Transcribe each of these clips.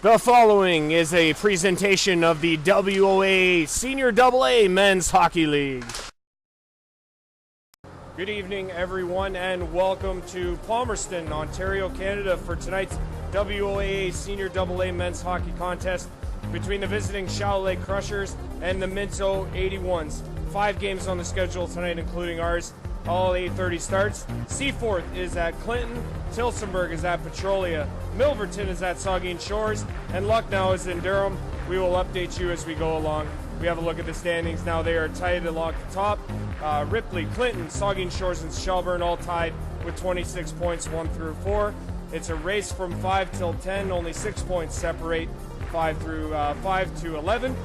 The following is a presentation of the WOAA Senior AA Men's Hockey League. Good evening, everyone, and welcome to Palmerston, Ontario, Canada for tonight's WOAA Senior AA Men's Hockey Contest between the visiting Shadow Lake Crushers and the Minto 81s. 5 games on the schedule tonight, including ours. All 8:30 starts. Seaforth is at Clinton, Tillsonburg is at Petrolia, Milverton is at Saugeen Shores, and Lucknow is in Durham. We will update you as we go along. We have a look at the standings now. They are tied along the top. Ripley, Clinton, Saugeen Shores, and Shelburne all tied with 26 points, 1 through 4. It's a race from 5 till 10. Only 6 points separate 5 to 11.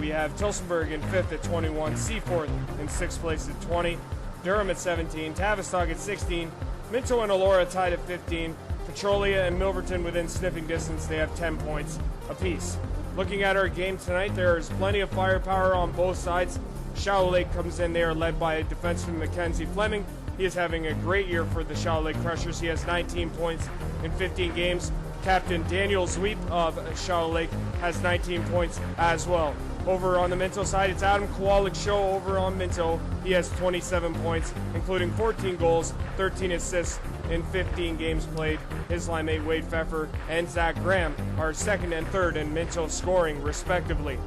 We have Tillsonburg in 5th at 21, Seaforth in 6th place at 20, Durham at 17, Tavistock at 16, Minto and Elora tied at 15, Petrolia and Milverton within sniffing distance. They have 10 points apiece. Looking at our game tonight, there is plenty of firepower on both sides. Shadow Lake comes in. They are led by defenseman Mackenzie Fleming. He is having a great year for the Shadow Lake Crushers. He has 19 points in 15 games. Captain Daniel Zweep of Shadow Lake has 19 points as well. Over on the Minto side, it's Adam Kowalik Show over on Minto. He has 27 points, including 14 goals, 13 assists in 15 games played. His line mate Wade Pfeffer and Zach Graham are second and third in Minto scoring, respectively.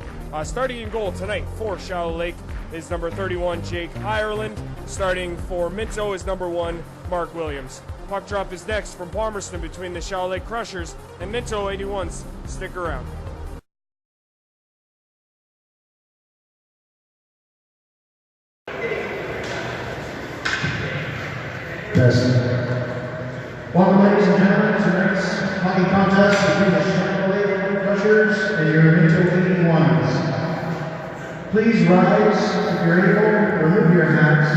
Starting in goal tonight for Shadow Lake is number 31, Jake Ireland. Starting for Minto is number 1, Mark Williams. Puck drop is next from Palmerston between the Shadow Lake Crushers and Minto 81s. Stick around. Welcome, ladies and gentlemen, to tonight's hockey contest between the Shadow Lake Crushers and your Minto 81s. Please rise if you're able, remove your hats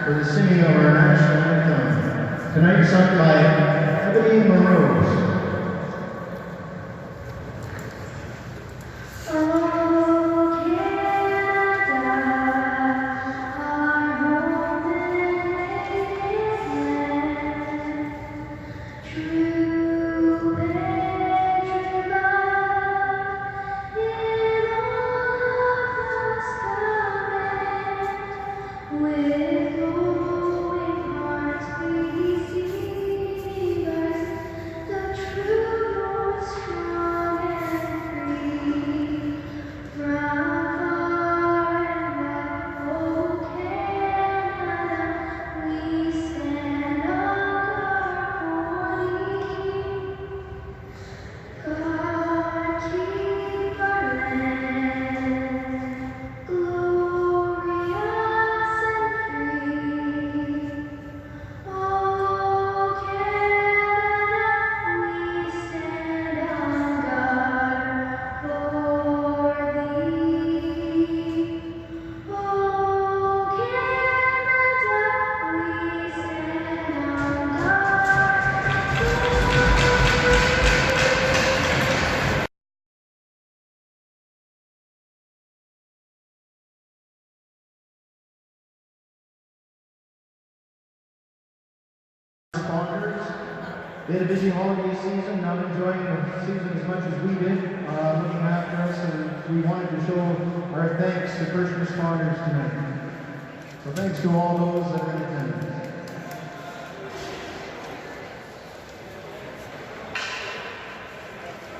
for the singing of our national anthem. Tonight sung by Ebony Monroe. They had a busy holiday season, not enjoying the season as much as we did, looking after us, and we wanted to show our thanks to first responders tonight. So thanks to all those that are in attendance.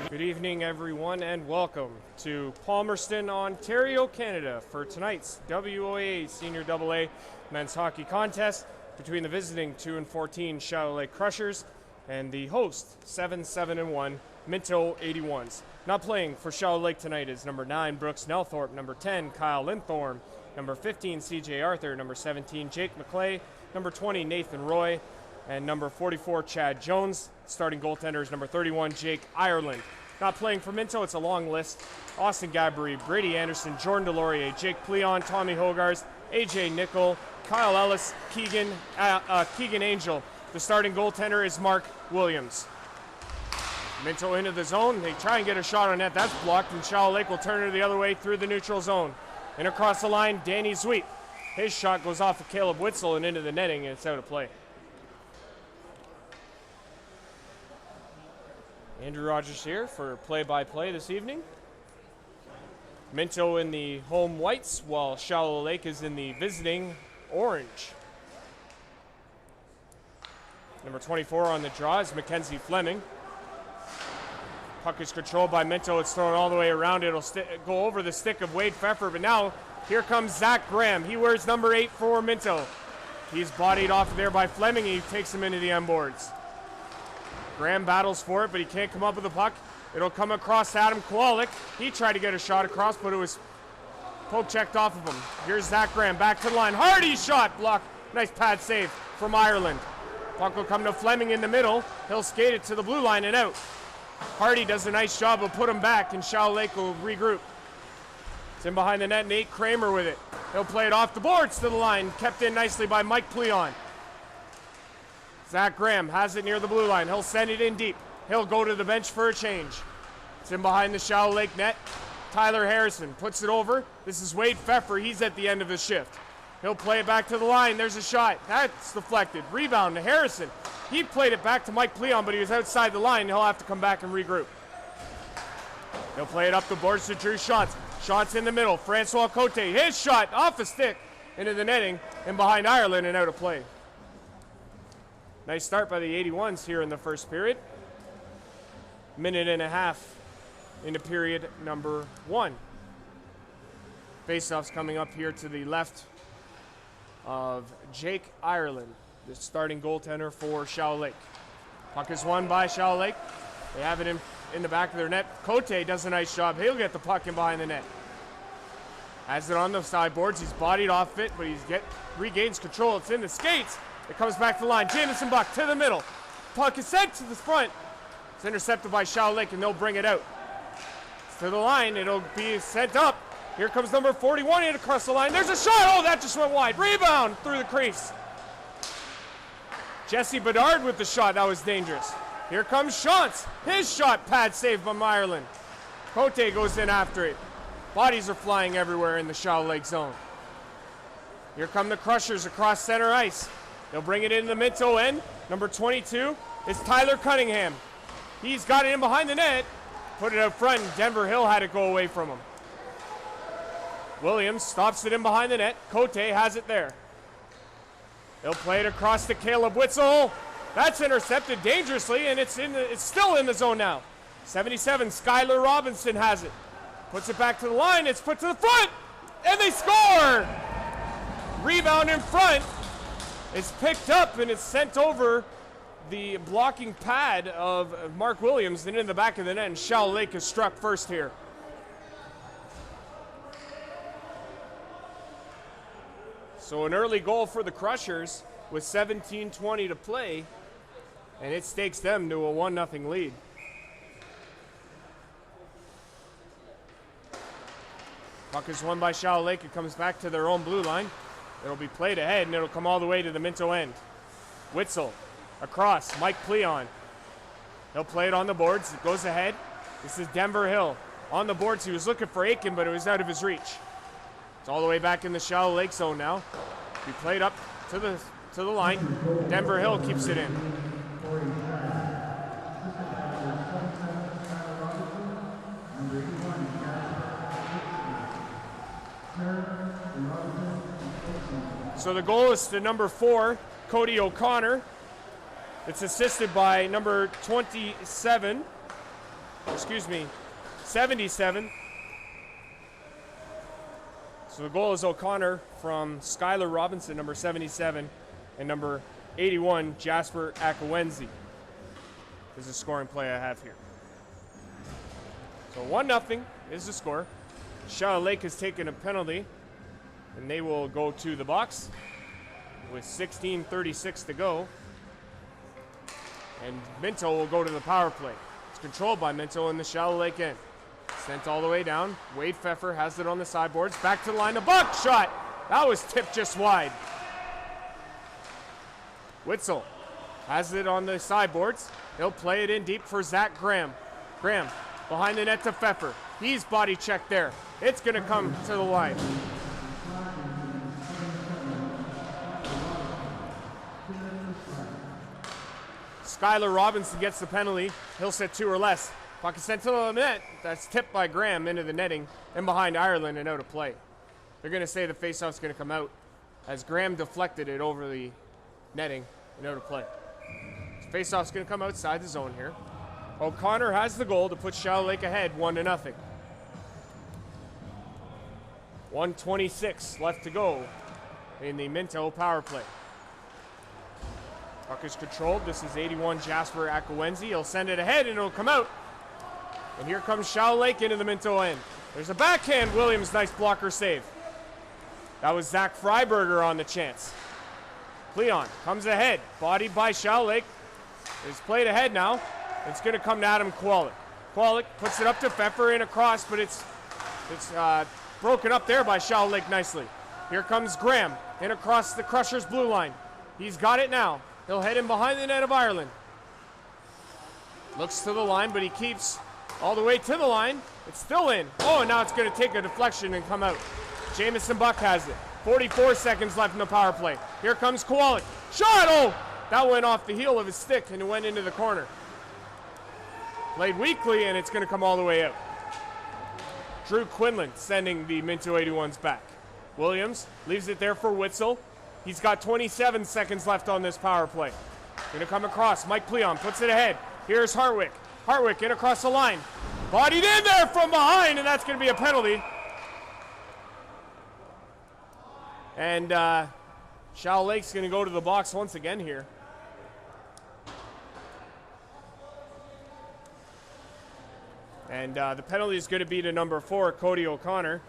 Good evening, everyone, and welcome to Palmerston, Ontario, Canada for tonight's WOAA Senior AA Men's Hockey Contest between the visiting 2 and 14 Shadow Lake Crushers and the host 7-7-1 Minto 81s. Not playing for Shadow Lake tonight is number 9 Brooks Nelthorpe, number 10 Kyle Linthorne, number 15 CJ Arthur, number 17 Jake McClay, number 20 Nathan Roy, and number 44 Chad Jones. Starting goaltender is number 31 Jake Ireland. Not playing for Minto, it's a long list. Austin Gabry, Brady Anderson, Jordan Delorier, Jake Pleon, Tommy Hogarth, AJ Nickel, Kyle Ellis, Keegan Angel. The starting goaltender is Mark Williams. Minto into the zone. They try and get a shot on net. That's blocked, and Shadow Lake will turn it the other way through the neutral zone. And across the line, Danny Zweep. His shot goes off of Caleb Witzel and into the netting, and it's out of play. Andrew Rogers here for play-by-play this evening. Minto in the home whites, while Shallow Lake is in the visiting orange. Number 24 on the draw is Mackenzie Fleming. Puck is controlled by Minto. It's thrown all the way around. It'll go over the stick of Wade Pfeffer, but now here comes Zach Graham. He wears number 8 for Minto. He's bodied off there by Fleming. He takes him into the end boards. Graham battles for it, but he can't come up with the puck. It'll come across Adam Kowalik. He tried to get a shot across, but it was poke checked off of him. Here's Zach Graham back to the line. Hardy shot blocked. Nice pad save from Ireland. Puck will come to Fleming in the middle. He'll skate it to the blue line and out. Hardy does a nice job of put him back, and Shallow Lake will regroup. It's in behind the net, Nate Kramer with it. He'll play it off the boards to the line. Kept in nicely by Mike Pleon. Zach Graham has it near the blue line. He'll send it in deep. He'll go to the bench for a change. It's in behind the Shallow Lake net. Tyler Harrison puts it over. This is Wade Pfeffer. He's at the end of his shift. He'll play it back to the line. There's a shot. That's deflected. Rebound to Harrison. He played it back to Mike Pleon, but he was outside the line. He'll have to come back and regroup. He'll play it up the boards to Drew Shantz. Shantz in the middle. Francois Cote. His shot off the stick into the netting and behind Ireland and out of play. Nice start by the 81s here in the first period. Minute and a half into period number 1. Faceoffs coming up here to the left of Jake Ireland, the starting goaltender for Shallow Lake. Puck is won by Shallow Lake. They have it in the back of their net. Cote does a nice job. He'll get the puck in behind the net. Has it on the sideboards. He's bodied off it, but regains control. It's in the skates. It comes back to the line. Jamison Buck to the middle. Puck is sent to the front. It's intercepted by Shallow Lake, and they'll bring it out. It's to the line. It'll be sent up. Here comes number 41 in across the line. There's a shot. Oh, that just went wide. Rebound through the crease. Jesse Bedard with the shot. That was dangerous. Here comes Shantz. His shot pad saved by Ireland. Cote goes in after it. Bodies are flying everywhere in the Shallow Lake zone. Here come the Crushers across center ice. They'll bring it in the Minto end. Number 22 is Tyler Cunningham. He's got it in behind the net. Put it out front, and Denver Hill had it go away from him. Williams stops it in behind the net. Cote has it there. He'll play it across to Caleb Witzel. That's intercepted dangerously, and it's still in the zone now. 77, Skylar Robinson has it. Puts it back to the line. It's put to the front, and they score! Rebound in front. It's picked up, and it's sent over the blocking pad of Mark Williams and in the back of the net, and Shallow Lake is struck first here. So an early goal for the Crushers with 17:20 to play, and it stakes them to a 1-0 lead. Puck is won by Shallow Lake. It comes back to their own blue line. It'll be played ahead, and it'll come all the way to the Minto end. Witzel across, Mike Pleon. He'll play it on the boards. It goes ahead. This is Denver Hill. On the boards, he was looking for Aiken, but it was out of his reach. It's all the way back in the Shallow Lake zone now. He played up to the line. Denver Hill keeps it in. So the goal is to number 4, Cody O'Connor. It's assisted by number 77. So the goal is O'Connor from Skylar Robinson, number 77, and number 81, Jasper Akawenzi. This is a scoring play I have here. So 1-0 is the score. Shallow Lake has taken a penalty, and they will go to the box with 16:36 to go. And Minto will go to the power play. It's controlled by Minto in the Shallow Lake end. Sent all the way down. Wade Pfeffer has it on the sideboards. Back to the line. A buck shot. That was tipped just wide. Witzel has it on the sideboards. He'll play it in deep for Zach Graham. Graham behind the net to Pfeffer. He's body checked there. It's going to come to the line. Skylar Robinson gets the penalty. He'll set 2 or less. Puck is sent to the net. That's tipped by Graham into the netting and behind Ireland and out of play. They're going to say the faceoff's going to come out as Graham deflected it over the netting and out of play. Faceoff's going to come outside the zone here. O'Connor has the goal to put Shadow Lake ahead 1-0. 1:26 left to go in the Minto power play. Puck is controlled. This is 81 Jasper Akawenzi. He'll send it ahead and it'll come out. And here comes Shadow Lake into the Minto end. There's a backhand. Williams, nice blocker save. That was Zach Freiberger on the chance. Cleon comes ahead. Bodied by Shadow Lake. It's played ahead now. It's going to come to Adam Kwolek. Kwolek puts it up to Pfeffer in across, but it's broken up there by Shadow Lake nicely. Here comes Graham in across the Crushers' blue line. He's got it now. He'll head in behind the net of Ireland. Looks to the line, but he keeps all the way to the line. It's still in. Oh, and now it's going to take a deflection and come out. Jamison Buck has it. 44 seconds left in the power play. Here comes Kowalik. Shot! Oh! That went off the heel of his stick and it went into the corner. Played weakly, and it's going to come all the way out. Drew Quinlan sending the Minto 81s back. Williams leaves it there for Witzel. He's got 27 seconds left on this power play. Going to come across. Mike Pleon puts it ahead. Here's Hartwick. Hartwick in across the line. Bodied in there from behind, and that's going to be a penalty. And Shadow Lake's going to go to the box once again here. And the penalty is going to be to number 4, Cody O'Connor.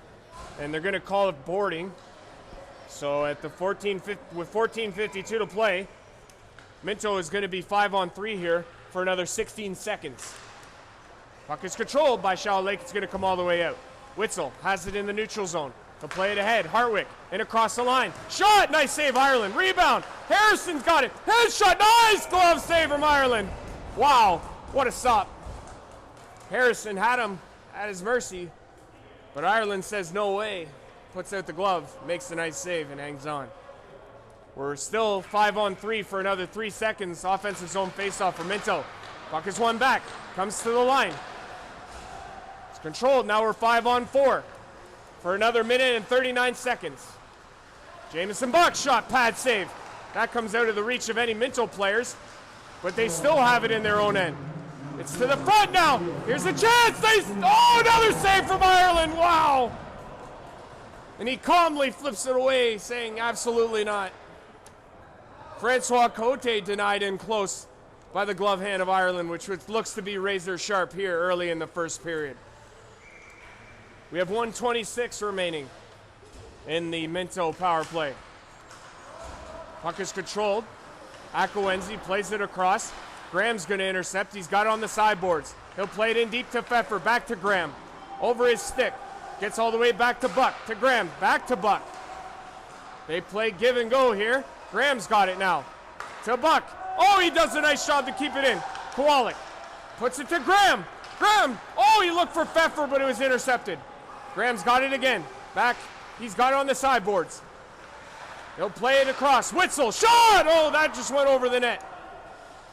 And they're going to call it boarding. So at the with 14:52 to play, Minto is going to be 5-on-3 here for another 16 seconds. Puck is controlled by Shadow Lake. It's going to come all the way out. Witzel has it in the neutral zone. He'll play it ahead. Hartwick in across the line. Shot! Nice save, Ireland. Rebound. Harrison's got it. His shot. Nice glove save from Ireland. Wow. What a stop. Harrison had him at his mercy, but Ireland says no way. Puts out the glove, makes a nice save, and hangs on. We're still 5-on-3 for another 3 seconds. Offensive zone faceoff for Minto. Puck is one back. Comes to the line. It's controlled. Now we're 5-on-4 for another minute and 39 seconds. Jamison Buck shot, pad save. That comes out of the reach of any Minto players, but they still have it in their own end. It's to the front now. Here's a chance. Oh, another save from Ireland. Wow. And he calmly flips it away, saying absolutely not. Francois Cote denied in close by the glove hand of Ireland, which looks to be razor sharp here early in the first period. We have 1:26 remaining in the Minto power play. Puck is controlled. Akawenzi plays it across. Graham's going to intercept. He's got it on the sideboards. He'll play it in deep to Pfeffer. Back to Graham. Over his stick. Gets all the way back to Buck. To Graham. Back to Buck. They play give and go here. Graham's got it now. To Buck. Oh, he does a nice job to keep it in. Kowalik puts it to Graham. Graham. Oh, he looked for Pfeffer, but it was intercepted. Graham's got it again. Back. He's got it on the sideboards. He'll play it across. Witzel. Shot! Oh, that just went over the net.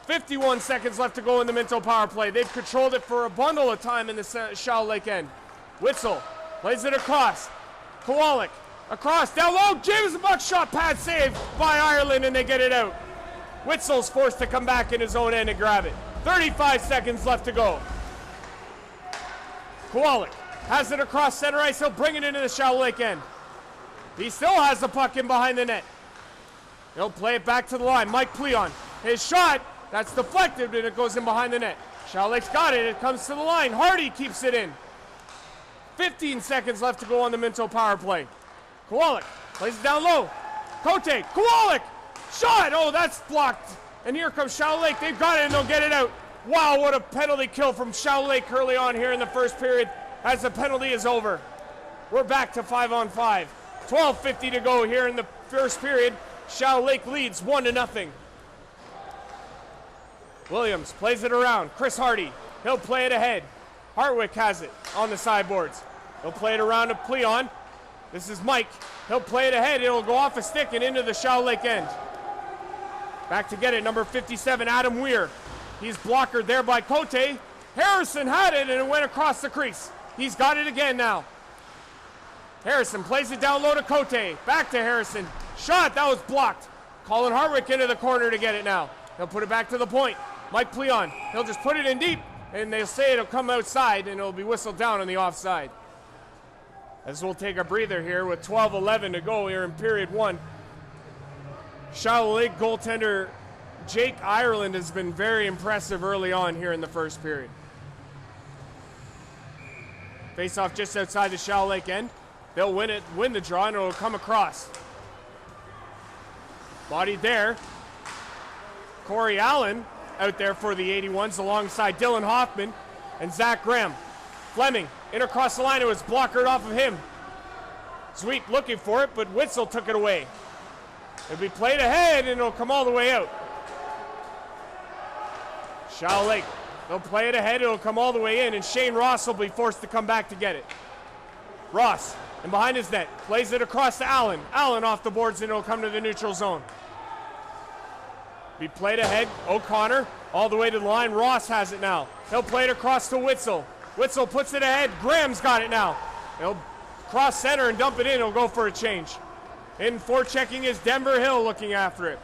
51 seconds left to go in the Minto power play. They've controlled it for a bundle of time in the Shadow Lake end. Witzel plays it across. Kowalik across, down low. James Buck shot, pad save by Ireland, and they get it out. Witzel's forced to come back in his own end and grab it. 35 seconds left to go. Kowalik has it across center ice. He'll bring it into the Shadow Lake end. He still has the puck in behind the net. He'll play it back to the line. Mike Pleon. His shot. That's deflected, and it goes in behind the net. Shadow Lake's got it. It comes to the line. Hardy keeps it in. 15 seconds left to go on the Minto power play. Kowalik plays it down low. Cote. Kowalik. Shot. Oh, that's blocked. And here comes Shadow Lake. They've got it, and they'll get it out. Wow, what a penalty kill from Shadow Lake early on here in the first period as the penalty is over. We're back to 5-on-5. 12:50 to go here in the first period. Shadow Lake leads 1-0. Williams plays it around. Chris Hardy. He'll play it ahead. Hartwick has it on the sideboards. He'll play it around to Pleon. This is Mike. He'll play it ahead. It'll go off a stick and into the Shadow Lake end. Back to get it, number 57, Adam Weir. He's blockered there by Cote. Harrison had it and it went across the crease. He's got it again now. Harrison plays it down low to Cote. Back to Harrison. Shot, that was blocked. Colin Hartwick into the corner to get it now. He'll put it back to the point. Mike Pleon, he'll just put it in deep, and they'll say it'll come outside, and it'll be whistled down on the offside. As we'll take a breather here with 12:11 to go here in period one. Charlotte Lake goaltender Jake Ireland has been very impressive early on here in the first period. Face off just outside the Charlotte Lake end. They'll win the draw, and it'll come across. Bodied there. Corey Allen out there for the 81s alongside Dylan Hoffman and Zach Graham. Fleming in across the line. It was blockered off of him. Sweet looking for it, but Witzel took it away. It'll be played ahead, and it'll come all the way out. Charlotte Lake, they'll play it ahead. It'll come all the way in, and Shane Ross will be forced to come back to get it. Ross, and behind his net, plays it across to Allen. Allen off the boards, and it'll come to the neutral zone. Be played ahead. O'Connor all the way to the line. Ross has it now. He'll play it across to Witzel. Witzel puts it ahead. Graham's got it now. He'll cross center and dump it in. He'll go for a change. In forechecking is Denver Hill looking after it.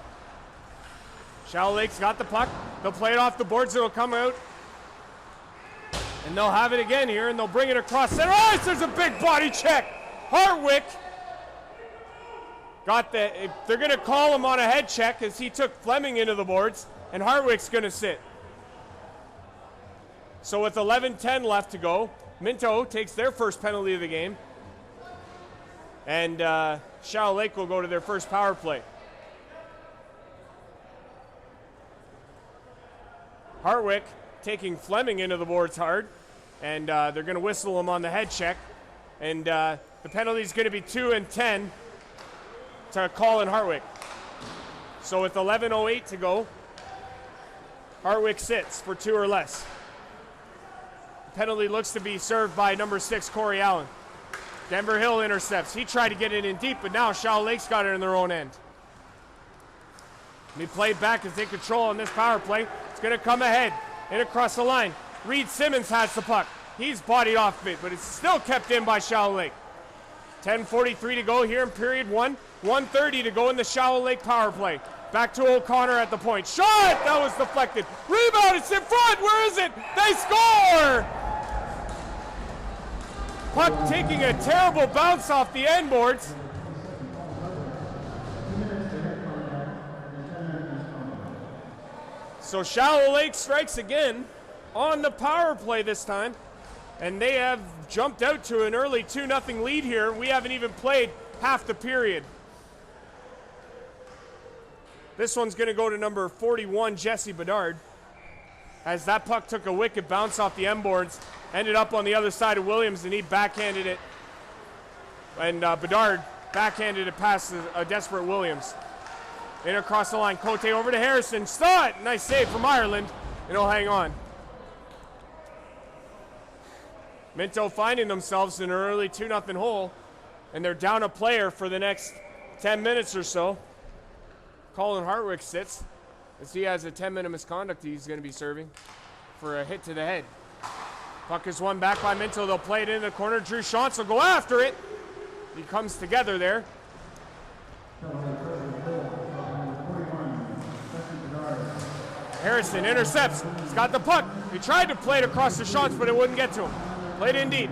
Charlotte Lake's got the puck. They'll play it off the boards. It'll come out. And they'll have it again here, and they'll bring it across center. Oh, there's a big body check. Hartwick got the, they're going to call him on a head check as he took Fleming into the boards, and Hartwick's going to sit. So with 11:10 left to go, Minto takes their first penalty of the game, and Charlotte Lake will go to their first power play. Hartwick taking Fleming into the boards hard, and they're going to whistle him on the head check, and the penalty is going to be 2 and 10 to Colin Hartwick. So with 11:08 to go, Hartwick sits for 2 or less. The penalty looks to be served by number 6, Corey Allen. Denver Hill intercepts. He tried to get it in deep, but now Charlotte Lake's got it in their own end. They played back to take control on this power play. It's going to come ahead and across the line. Reed Simmons has the puck. He's bodied off of it, but it's still kept in by Charlotte Lake. 10:43 to go here in period one. 1:30 to go in the Charlotte Lake power play. Back to O'Connor at the point. Shot! That was deflected. Rebound, it's in front. Where is it? They score! Puck taking a terrible bounce off the end boards. So Charlotte Lake strikes again on the power play this time. And they have jumped out to an early 2-0 lead here. We haven't even played half the period. This one's going to go to number 41, Jesse Bedard. As that puck took a wicked bounce off the end boards, ended up on the other side of Williams, and he backhanded it. And Bedard backhanded it past a desperate Williams. In across the line, Cote over to Harrison. Stott! Nice save from Ireland, and he'll hang on. Minto finding themselves in an early 2-0 hole, and they're down a player for the next 10 minutes or so. Colin Hartwick sits as he has a 10-minute misconduct he's going to be serving for a hit to the head. Puck is won back by Minto. They'll play it in the corner. Drew Shantz will go after it. He comes together there. Harrison intercepts. He's got the puck. He tried to play it across the Shantz, but it wouldn't get to him. Played in deep.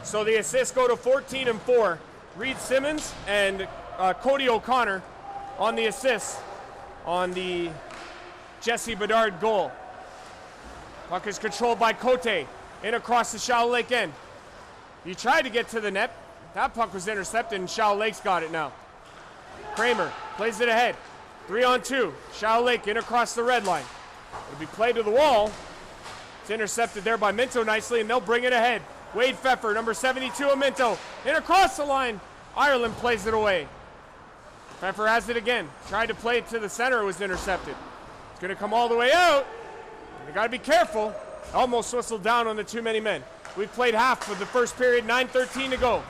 So the assists go to 14 and 4. Reed Simmons and Cody O'Connor on the assists on the Jesse Bedard goal. Puck is controlled by Cote. In across the Charlotte Lake end. He tried to get to the net. That puck was intercepted, and Charlotte Lake's got it now. Kramer plays it ahead. 3-on-2. Charlotte Lake in across the red line. It'll be played to the wall. It's intercepted there by Minto nicely, and they'll bring it ahead. Wade Pfeffer, number 72 of Minto. In across the line. Ireland plays it away. Pfeffer has it again. Tried to play it to the center. It was intercepted. It's going to come all the way out. You got to be careful. Almost whistled down on the too many men. We've played half of the first period. 9:13 to go.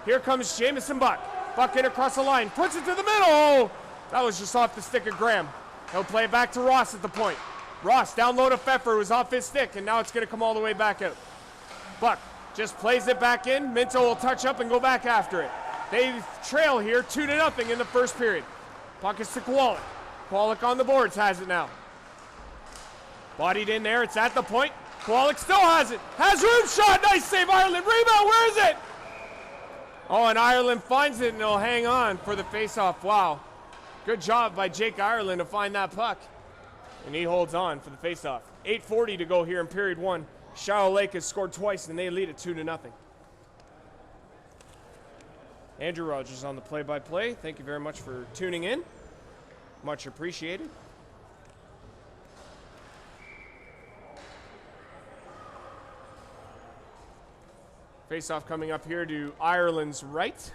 Here comes Jamison Buck. Buck in across the line, puts it to the middle. Oh, that was just off the stick of Graham. He'll play it back to Ross at the point. Ross down low to Pfeffer, who was off his stick, and now it's going to come all the way back out. Buck just plays it back in. Minto will touch up and go back after it. They trail here 2-0 in the first period. Puck is to Kowalik. Kowalik on the boards has it now. Bodied in there, it's at the point. Kowalik still has it. Has room shot, nice save Ireland. Rebound, where is it? Oh, and Ireland finds it and he'll hang on for the faceoff. Wow. Good job by Jake Ireland to find that puck. And he holds on for the faceoff. 8:40 to go here in period one. Shadow Lake has scored twice and they lead it 2-0. Andrew Rogers on the play-by-play. Thank you very much for tuning in. Much appreciated. Face-off coming up here to Ireland's right.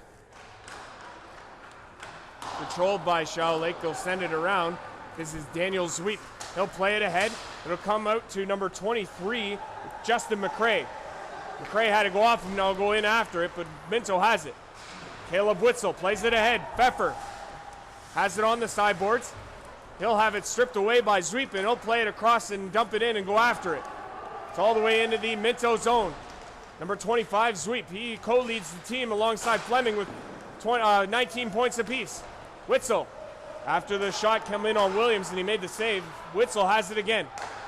Controlled by Shadow Lake. They'll send it around. This is Daniel Zweep. He'll play it ahead. It'll come out to number 23, Justin McRae. McRae had to go off him, now go in after it, but Minto has it. Caleb Witzel plays it ahead. Pfeffer has it on the sideboards. He'll have it stripped away by Zweep, and he'll play it across and dump it in and go after it. It's all the way into the Minto zone. Number 25, Zweep. He co-leads the team alongside Fleming with 19 points apiece. Witzel, after the shot came in on Williams and he made the save, Witzel has it again.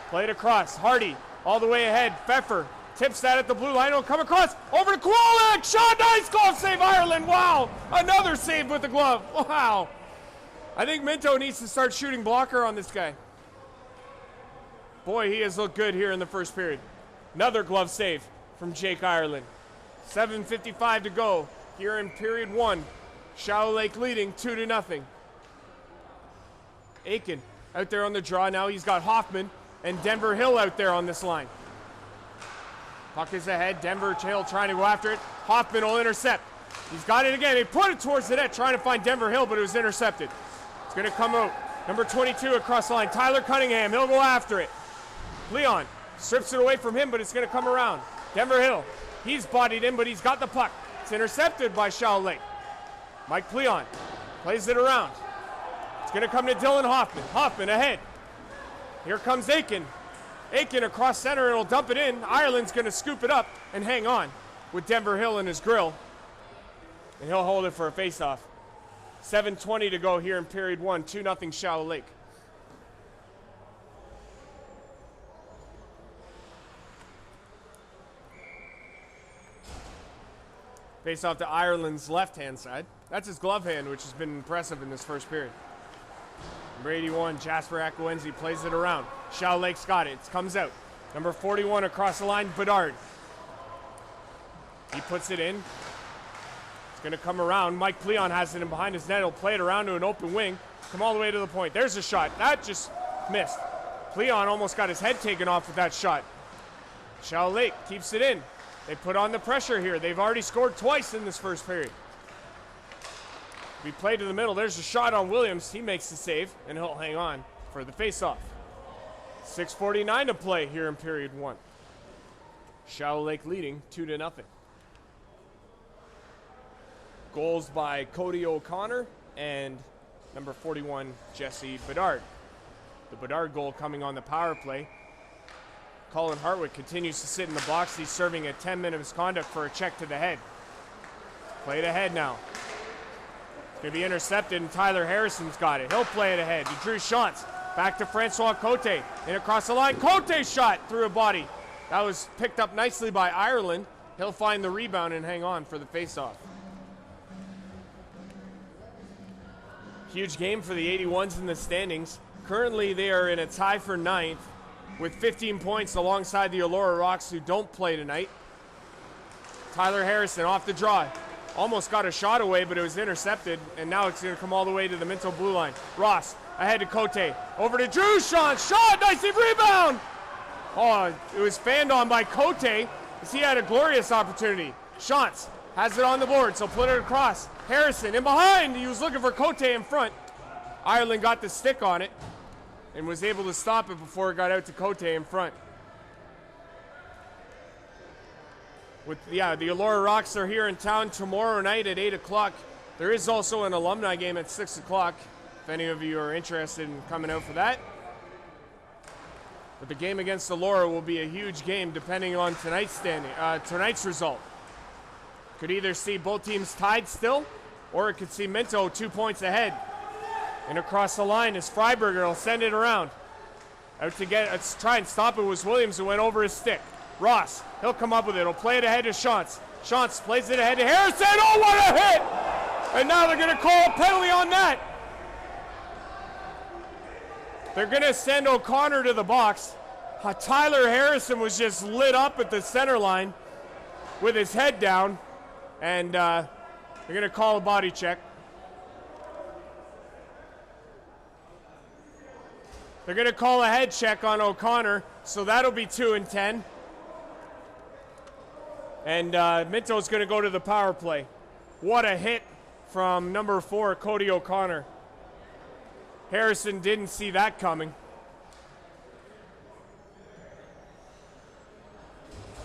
Play it across. Hardy all the way ahead. Pfeffer tips that at the blue line. It'll come across. Over to Kowalik. Shot. Nice glove save, Ireland. Wow. Another save with the glove. Wow. I think Minto needs to start shooting blocker on this guy. Boy, he has looked good here in the first period. Another glove save from Jake Ireland. 7:55 to go here in period one. Shadow Lake leading 2-0. Aiken out there on the draw. Now he's got Hoffman and Denver Hill out there on this line. Puck is ahead. Denver Hill trying to go after it. Hoffman will intercept. He's got it again. He put it towards the net trying to find Denver Hill, but it was intercepted. It's going to come out. Number 22 across the line. Tyler Cunningham. He'll go after it. Leon strips it away from him, but it's going to come around. Denver Hill. He's bodied in, but he's got the puck. It's intercepted by Shadow Lake. Mike Pleon plays it around. It's going to come to Dylan Hoffman. Hoffman ahead. Here comes Aiken. Aiken across center and will dump it in. Ireland's going to scoop it up and hang on with Denver Hill in his grill. And he'll hold it for a faceoff. 7:20 to go here in period one. 2-0 Shadow Lake. Face off to Ireland's left-hand side. That's his glove hand, which has been impressive in this first period. Number 81, Jasper Akwenzi plays it around. Shadow Lake's got it. It comes out. Number 41 across the line, Bedard. He puts it in. It's going to come around. Mike Pleon has it in behind his net. He'll play it around to an open wing. Come all the way to the point. There's a shot. That just missed. Pleon almost got his head taken off with that shot. Shadow Lake keeps it in. They put on the pressure here. They've already scored twice in this first period. We play to the middle. There's a shot on Williams. He makes the save, and he'll hang on for the faceoff. 6:49 to play here in period one. Shadow Lake leading 2-0. Goals by Cody O'Connor and number 41, Jesse Bedard. The Bedard goal coming on the power play. Colin Hartwick continues to sit in the box. He's serving a 10-minute misconduct for a check to the head. Played ahead now. It's going to be intercepted, and Tyler Harrison's got it. He'll play it ahead. He drew shots. Back to Francois Cote. And across the line. Cote's shot through a body. That was picked up nicely by Ireland. He'll find the rebound and hang on for the faceoff. Huge game for the 81s in the standings. Currently, they are in a tie for ninth with 15 points alongside the Elora Rocks, who don't play tonight. Tyler Harrison off the draw. Almost got a shot away, but it was intercepted, and now it's going to come all the way to the Minto blue line. Ross ahead to Cote. Over to Drew. Shot, nice rebound. Oh, it was fanned on by Cote as he had a glorious opportunity. Shantz has it on the board, so put it across. Harrison in behind. He was looking for Cote in front. Ireland got the stick on it and was able to stop it before it got out to Cote in front. The Elora Rocks are here in town tomorrow night at 8 o'clock. There is also an alumni game at 6 o'clock, if any of you are interested in coming out for that. But the game against Elora will be a huge game depending on tonight's result. Could either see both teams tied still, or it could see Minto 2 points ahead. And across the line is Freiberger. He'll send it around. Out to let's try and stop it was Williams who went over his stick. Ross, he'll come up with it. He'll play it ahead to Shantz. Shantz plays it ahead to Harrison. Oh, what a hit! And now they're going to call a penalty on that. They're going to send O'Connor to the box. Tyler Harrison was just lit up at the center line with his head down. And they're going to call a body check. They're going to call a head check on O'Connor, so that'll be 2 and 10. And Minto's going to go to the power play. What a hit from number 4, Cody O'Connor. Harrison didn't see that coming.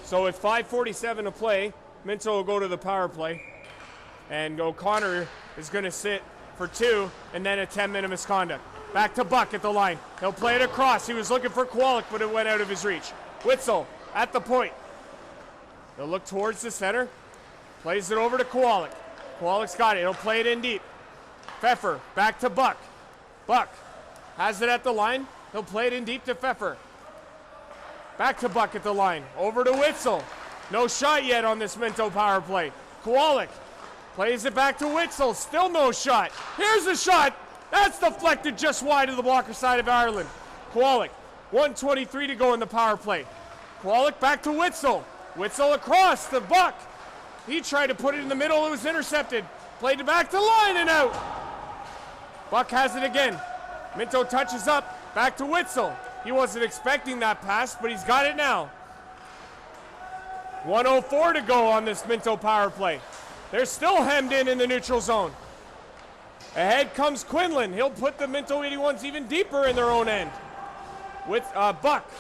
So with 5:47 to play, Minto will go to the power play. And O'Connor is going to sit for 2 and then a 10-minute misconduct. Back to Buck at the line. He'll play it across. He was looking for Kowalik, but it went out of his reach. Witzel at the point. He'll look towards the center. Plays it over to Kowalik. Kowalik's got it. He'll play it in deep. Pfeffer back to Buck. Buck has it at the line. He'll play it in deep to Pfeffer. Back to Buck at the line. Over to Witzel. No shot yet on this Minto power play. Kowalik plays it back to Witzel. Still no shot. Here's the shot. That's deflected just wide of the blocker side of Ireland. Kowalik, 1:23 to go in the power play. Kowalik back to Witzel. Witzel across to Buck. He tried to put it in the middle. It was intercepted. Played it back to line and out. Buck has it again. Minto touches up. Back to Witzel. He wasn't expecting that pass, but he's got it now. 1:04 to go on this Minto power play. They're still hemmed in the neutral zone. Ahead comes Quinlan. He'll put the Minto 81s even deeper in their own end. With Buck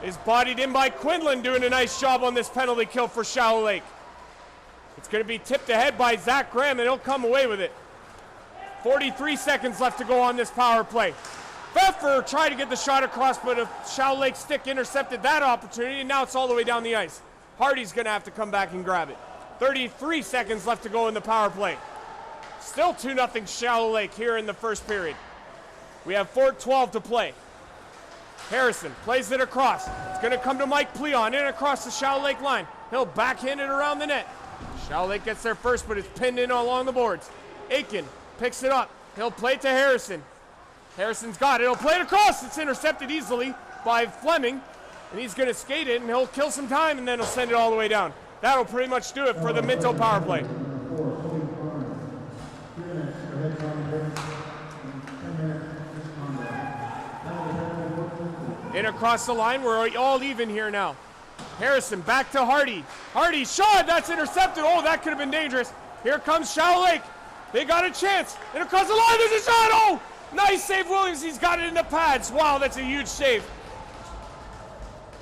is bodied in by Quinlan, doing a nice job on this penalty kill for Shallow Lake. It's going to be tipped ahead by Zach Graham, and he'll come away with it. 43 seconds left to go on this power play. Pfeffer tried to get the shot across, but a Shallow Lake stick intercepted that opportunity, and now it's all the way down the ice. Hardy's going to have to come back and grab it. 33 seconds left to go in the power play. Still 2-0 Shallow Lake here in the first period. We have 4:12 to play. Harrison plays it across. It's going to come to Mike Pleon in across the Shallow Lake line. He'll backhand it around the net. Shallow Lake gets there first, but it's pinned in along the boards. Aiken picks it up. He'll play it to Harrison. Harrison's got it. He'll play it across. It's intercepted easily by Fleming. And he's going to skate it, and he'll kill some time, and then he'll send it all the way down. That'll pretty much do it for the Minto power play. In across the line, we're all even here now. Harrison back to Hardy. Hardy shot, that's intercepted. Oh, that could have been dangerous. Here comes Shallow Lake. They got a chance. In across the line, there's a shot. Oh, nice save, Williams. He's got it in the pads. Wow, that's a huge save.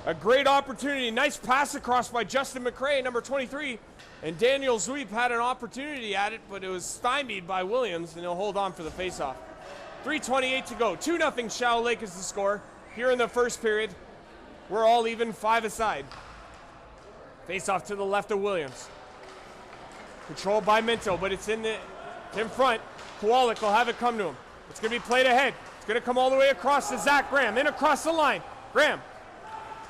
A great opportunity. Nice pass across by Justin McRae, number 23. And Daniel Zweep had an opportunity at it, but it was stymied by Williams, and he'll hold on for the faceoff. 3:28 to go. 2-0 Shallow Lake is the score. Here in the first period, we're all even, 5 aside. Face-off to the left of Williams. Controlled by Minto, but it's in front. Kowalik will have it come to him. It's going to be played ahead. It's going to come all the way across to Zach Graham. In across the line. Graham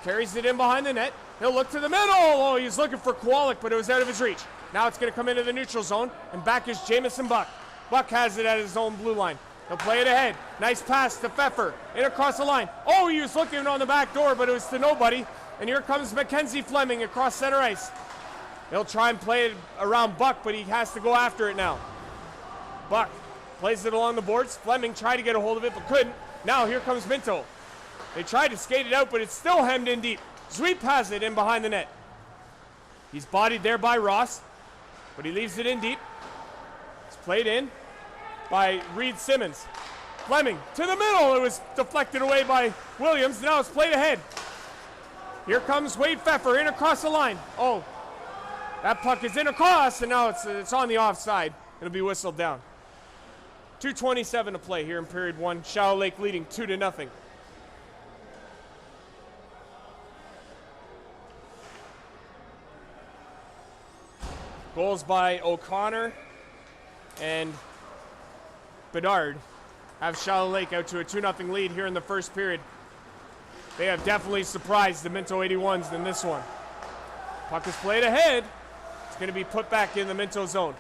carries it in behind the net. He'll look to the middle. Oh, he's looking for Kowalik, but it was out of his reach. Now it's going to come into the neutral zone, and back is Jamison Buck. Buck has it at his own blue line. He'll play it ahead. Nice pass to Pfeffer. In across the line. Oh, he was looking on the back door, but it was to nobody. And here comes Mackenzie Fleming across center ice. He'll try and play it around Buck, but he has to go after it now. Buck plays it along the boards. Fleming tried to get a hold of it, but couldn't. Now here comes Minto. They tried to skate it out, but it's still hemmed in deep. Zweep has it in behind the net. He's bodied there by Ross, but he leaves it in deep. It's played in by Reed Simmons. Fleming to the middle. It was deflected away by Williams. Now it's played ahead. Here comes Wade Pfeffer in across the line. Oh, that puck is in across, and now it's on the offside. It'll be whistled down. 2:27 to play here in period 1. Shadow Lake leading 2-0. Goals by O'Connor and Bedard have Shadow Lake out to a 2-0 lead here in the first period. They have definitely surprised the Minto 81s in this one. Puck is played ahead. It's going to be put back in the Minto zone.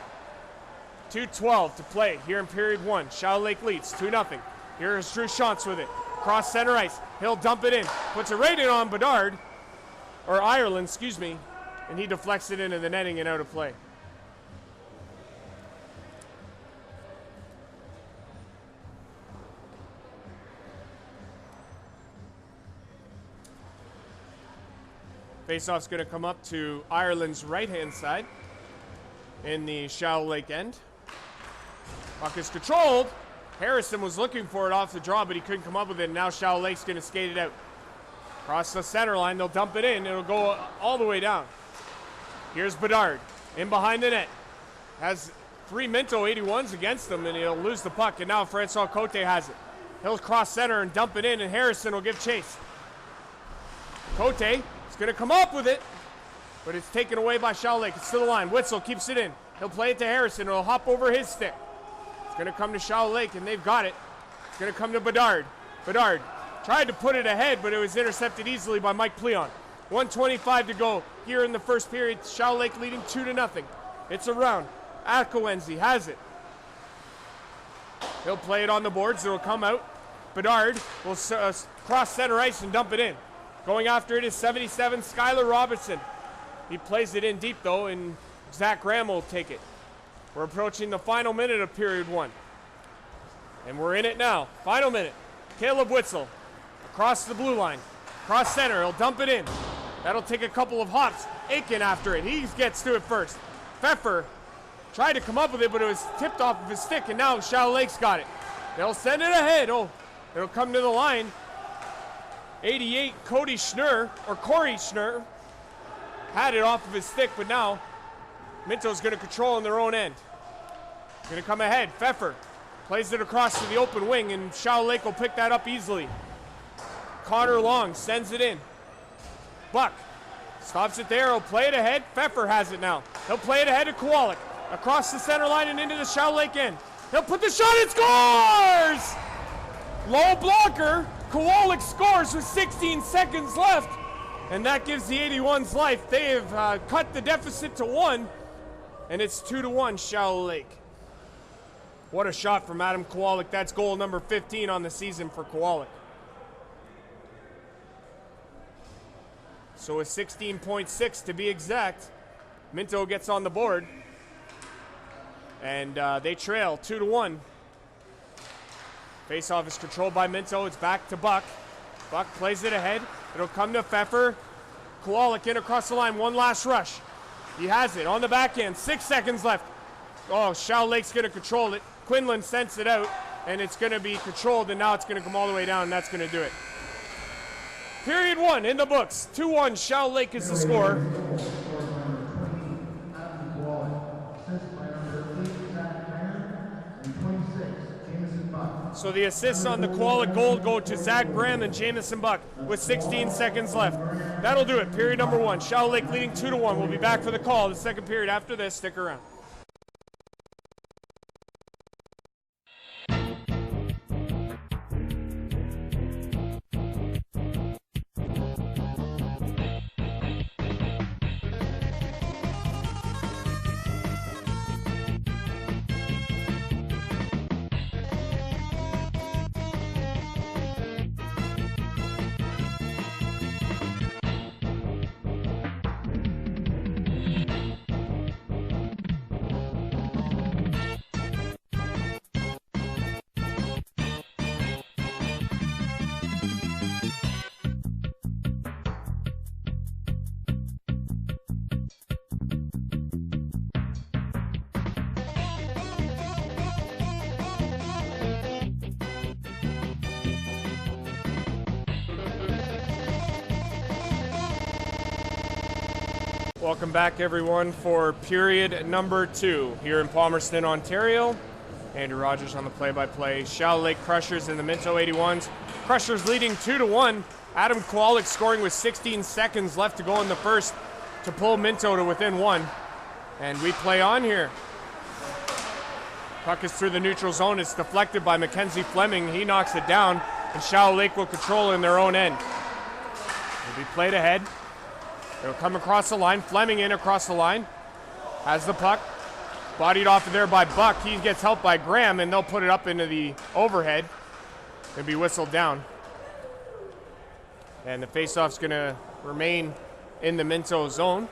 2:12 to play here in period 1. Shadow Lake leads 2-0. Here's Drew Shantz with it. Cross center ice. He'll dump it in. Puts a rating on Bedard, or Ireland, excuse me, and he deflects it into the netting and out of play. Faceoff's going to come up to Ireland's right-hand side in the Shadow Lake end. Puck is controlled. Harrison was looking for it off the draw, but he couldn't come up with it. And now Shadow Lake's going to skate it out. Across the center line, they'll dump it in. It'll go all the way down. Here's Bedard in behind the net. Has 3 Minto 81s against him, and he'll lose the puck. And now Francois Cote has it. He'll cross center and dump it in, and Harrison will give chase. Cote is going to come up with it, but it's taken away by Shadow Lake. It's to the line. Witzel keeps it in. He'll play it to Harrison. It'll hop over his stick. It's going to come to Shadow Lake, and they've got it. It's going to come to Bedard. Bedard tried to put it ahead, but it was intercepted easily by Mike Pleon. 1:25 to go here in the first period. Shadow Lake leading 2-0. It's around. Akowenzi has it. He'll play it on the boards. It'll come out. Bedard will cross center ice and dump it in. Going after it is 77, Skylar Robertson. He plays it in deep, though, and Zach Graham will take it. We're approaching the final minute of period 1. And we're in it now. Final minute. Caleb Witzel across the blue line. Cross center. He'll dump it in. That'll take a couple of hops. Aiken after it. He gets to it first. Pfeffer tried to come up with it, but it was tipped off of his stick, and now Shadow Lake's got it. They'll send it ahead. Oh, it'll come to the line. 88, Corey Schnurr, had it off of his stick, but now Minto's going to control on their own end. Going to come ahead. Pfeffer plays it across to the open wing, and Shadow Lake will pick that up easily. Connor Long sends it in. Buck stops it there. He'll play it ahead. Pfeffer has it now. He'll play it ahead to Kowalik. Across the center line and into the Shadow Lake end. He'll put the shot and scores! Low blocker. Kowalik scores with 16 seconds left, and that gives the 81s life. They have cut the deficit to 1, and it's 2-1 Shadow Lake. What a shot from Adam Kowalik. That's goal number 15 on the season for Kowalik. So with 16.6 to be exact, Minto gets on the board, and they trail 2-1. Faceoff is controlled by Minto. It's back to Buck. Buck plays it ahead. It'll come to Pfeffer. Kowalik in across the line. One last rush. He has it on the back end. 6 seconds left. Oh, Shadow Lake's going to control it. Quinlan sends it out, and it's going to be controlled, and now it's going to come all the way down, and that's going to do it. Period 1 in the books. 2-1. Shadow Lake is the score. So the assists on the Kowalik goal go to Zach Graham and Jamison Buck with 16 seconds left. That'll do it. Period number 1. Shadow Lake leading 2-1. We'll be back for the call. The second period after this. Stick around. Welcome back, everyone, for period number 2 here in Palmerston, Ontario. Andrew Rogers on the play-by-play. Shadow Lake Crushers in the Minto 81s. Crushers leading 2-1. Adam Kowalik scoring with 16 seconds left to go in the first to pull Minto to within 1. And we play on here. Puck is through the neutral zone. It's deflected by Mackenzie Fleming. He knocks it down, and Shadow Lake will control in their own end. It'll be played ahead. It'll come across the line. Fleming in across the line. Has the puck. Bodied off of there by Buck. He gets helped by Graham, and they'll put it up into the overhead. It'll be whistled down. And the faceoff's going to remain in the Minto zone.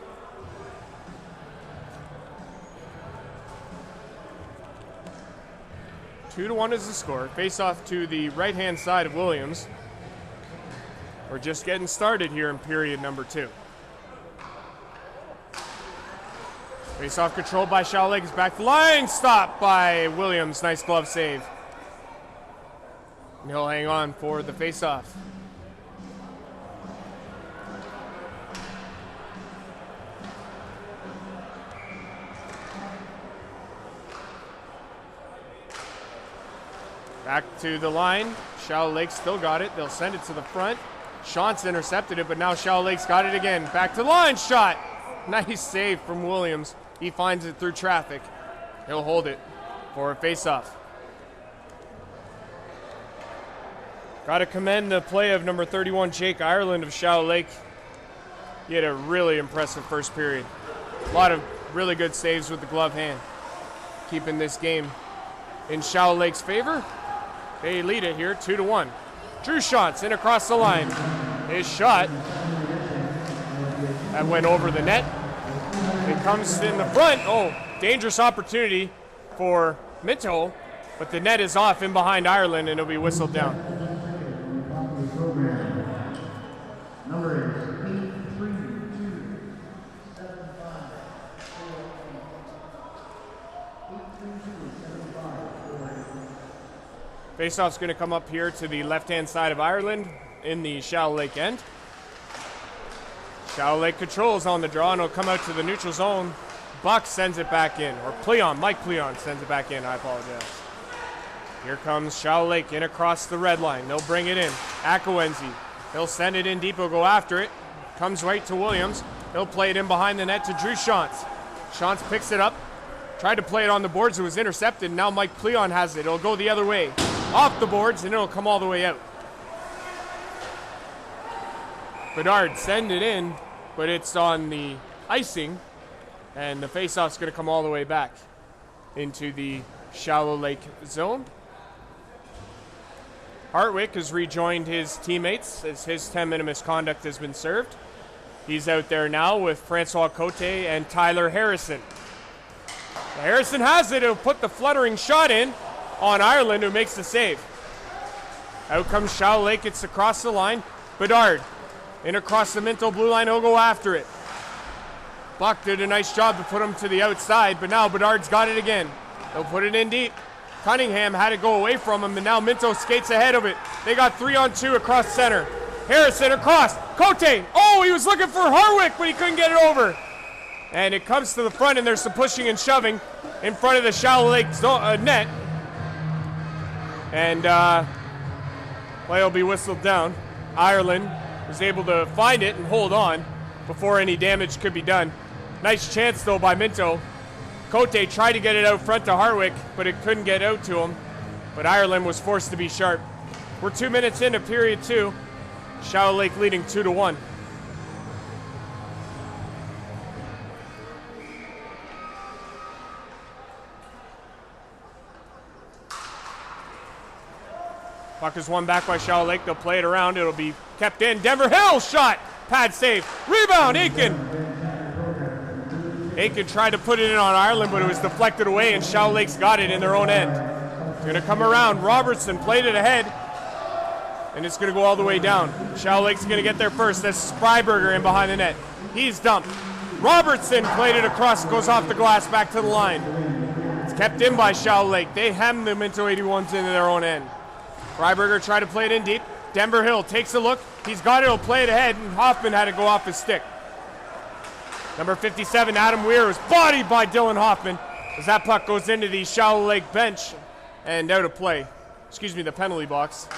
Two to 1 is the score. Faceoff to the right-hand side of Williams. We're just getting started here in period number 2. Face-off controlled by Shadow Lake. Is back to the line. Stopped by Williams. Nice glove save. And he'll hang on for the face-off. Back to the line. Shadow Lake still got it. They'll send it to the front. Shantz intercepted it, but now Shadow Lake's got it again. Back to the line. Shot. Nice save from Williams. He finds it through traffic. He'll hold it for a face-off. Got to commend the play of number 31, Jake Ireland of Shadow Lake. He had a really impressive first period. A lot of really good saves with the glove hand, keeping this game in Shadow Lake's favor. They lead it here 2-1. Drew Shantz in across the line. His shot that went over the net. It comes in the front. Oh, dangerous opportunity for Minto, but the net is off in behind Ireland, and it'll be whistled down. Faceoff's going to come up here to the left-hand side of Ireland in the Shadow Lake end. Shadow Lake controls on the draw, and it'll come out to the neutral zone. Buck sends it back in, or Mike Pleon sends it back in. I apologize. Here comes Shadow Lake in across the red line. They'll bring it in. Akawenzi. He'll send it in deep. He'll go after it. Comes right to Williams. He'll play it in behind the net to Drew Shantz. Shantz picks it up. Tried to play it on the boards. It was intercepted. Now Mike Pleon has it. It'll go the other way. Off the boards, and it'll come all the way out. Bedard send it in, but it's on the icing, and the faceoff's going to come all the way back into the Shadow Lake zone. Hartwick has rejoined his teammates as his 10-minute misconduct has been served. He's out there now with Francois Cote and Tyler Harrison. Harrison has it. He'll put the fluttering shot in on Ireland, who makes the save. Out comes Shadow Lake. It's across the line. Bedard in across the Minto blue line. He'll go after it. Buck did a nice job to put him to the outside, but now Bedard's got it again. They'll put it in deep. Cunningham had to go away from him, and now Minto skates ahead of it. They got 3-on-2 across center. Harrison across. Cote. Oh, he was looking for Hartwick, but he couldn't get it over. And it comes to the front, and there's some pushing and shoving in front of the Shadow Lake net. And play will be whistled down. Ireland was able to find it and hold on before any damage could be done. Nice chance, though, by Minto. Cote tried to get it out front to Hartwick, but it couldn't get out to him. But Ireland was forced to be sharp. We're 2 minutes into period 2. Shadow Lake leading 2-1. Puck is won back by Shadow Lake. They'll play it around. It'll be kept in. Denver Hill shot. Pad save. Rebound. Aiken. Aiken tried to put it in on Ireland, but it was deflected away, and Shadow Lake's got it in their own end. It's going to come around. Robertson played it ahead, and it's going to go all the way down. Shadow Lake's going to get there first. That's Spryberger in behind the net. He's dumped. Robertson played it across, goes off the glass, back to the line. It's kept in by Shadow Lake. They hem the Minto 81s into their own end. Freiberger tried to play it in deep. Denver Hill takes a look. He's got it. He'll play it ahead, and Hoffman had to go off his stick. Number 57, Adam Weir, was bodied by Dylan Hoffman as that puck goes into the Shallow Lake bench and out of play. Excuse me, the penalty box.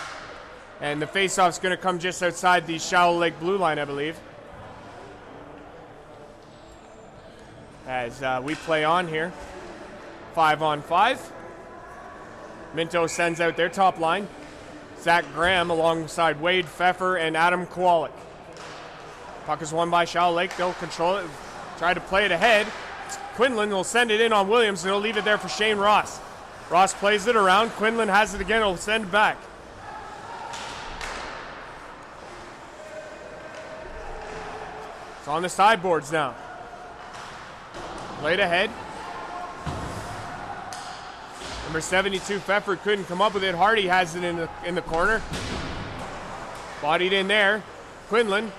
And the faceoff's going to come just outside the Shallow Lake blue line, I believe. As we play on here. 5-on-5. Minto sends out their top line. Zach Graham alongside Wade Pfeffer and Adam Kowalik. Puck is won by Shallow Lake. They'll control it. Try to play it ahead. Quinlan will send it in on Williams, and he'll leave it there for Shane Ross. Ross plays it around. Quinlan has it again. He'll send it back. It's on the sideboards now. Played ahead. Number 72, Pfeffer, couldn't come up with it. Hardy has it in the corner. Bodied in there. Quinlan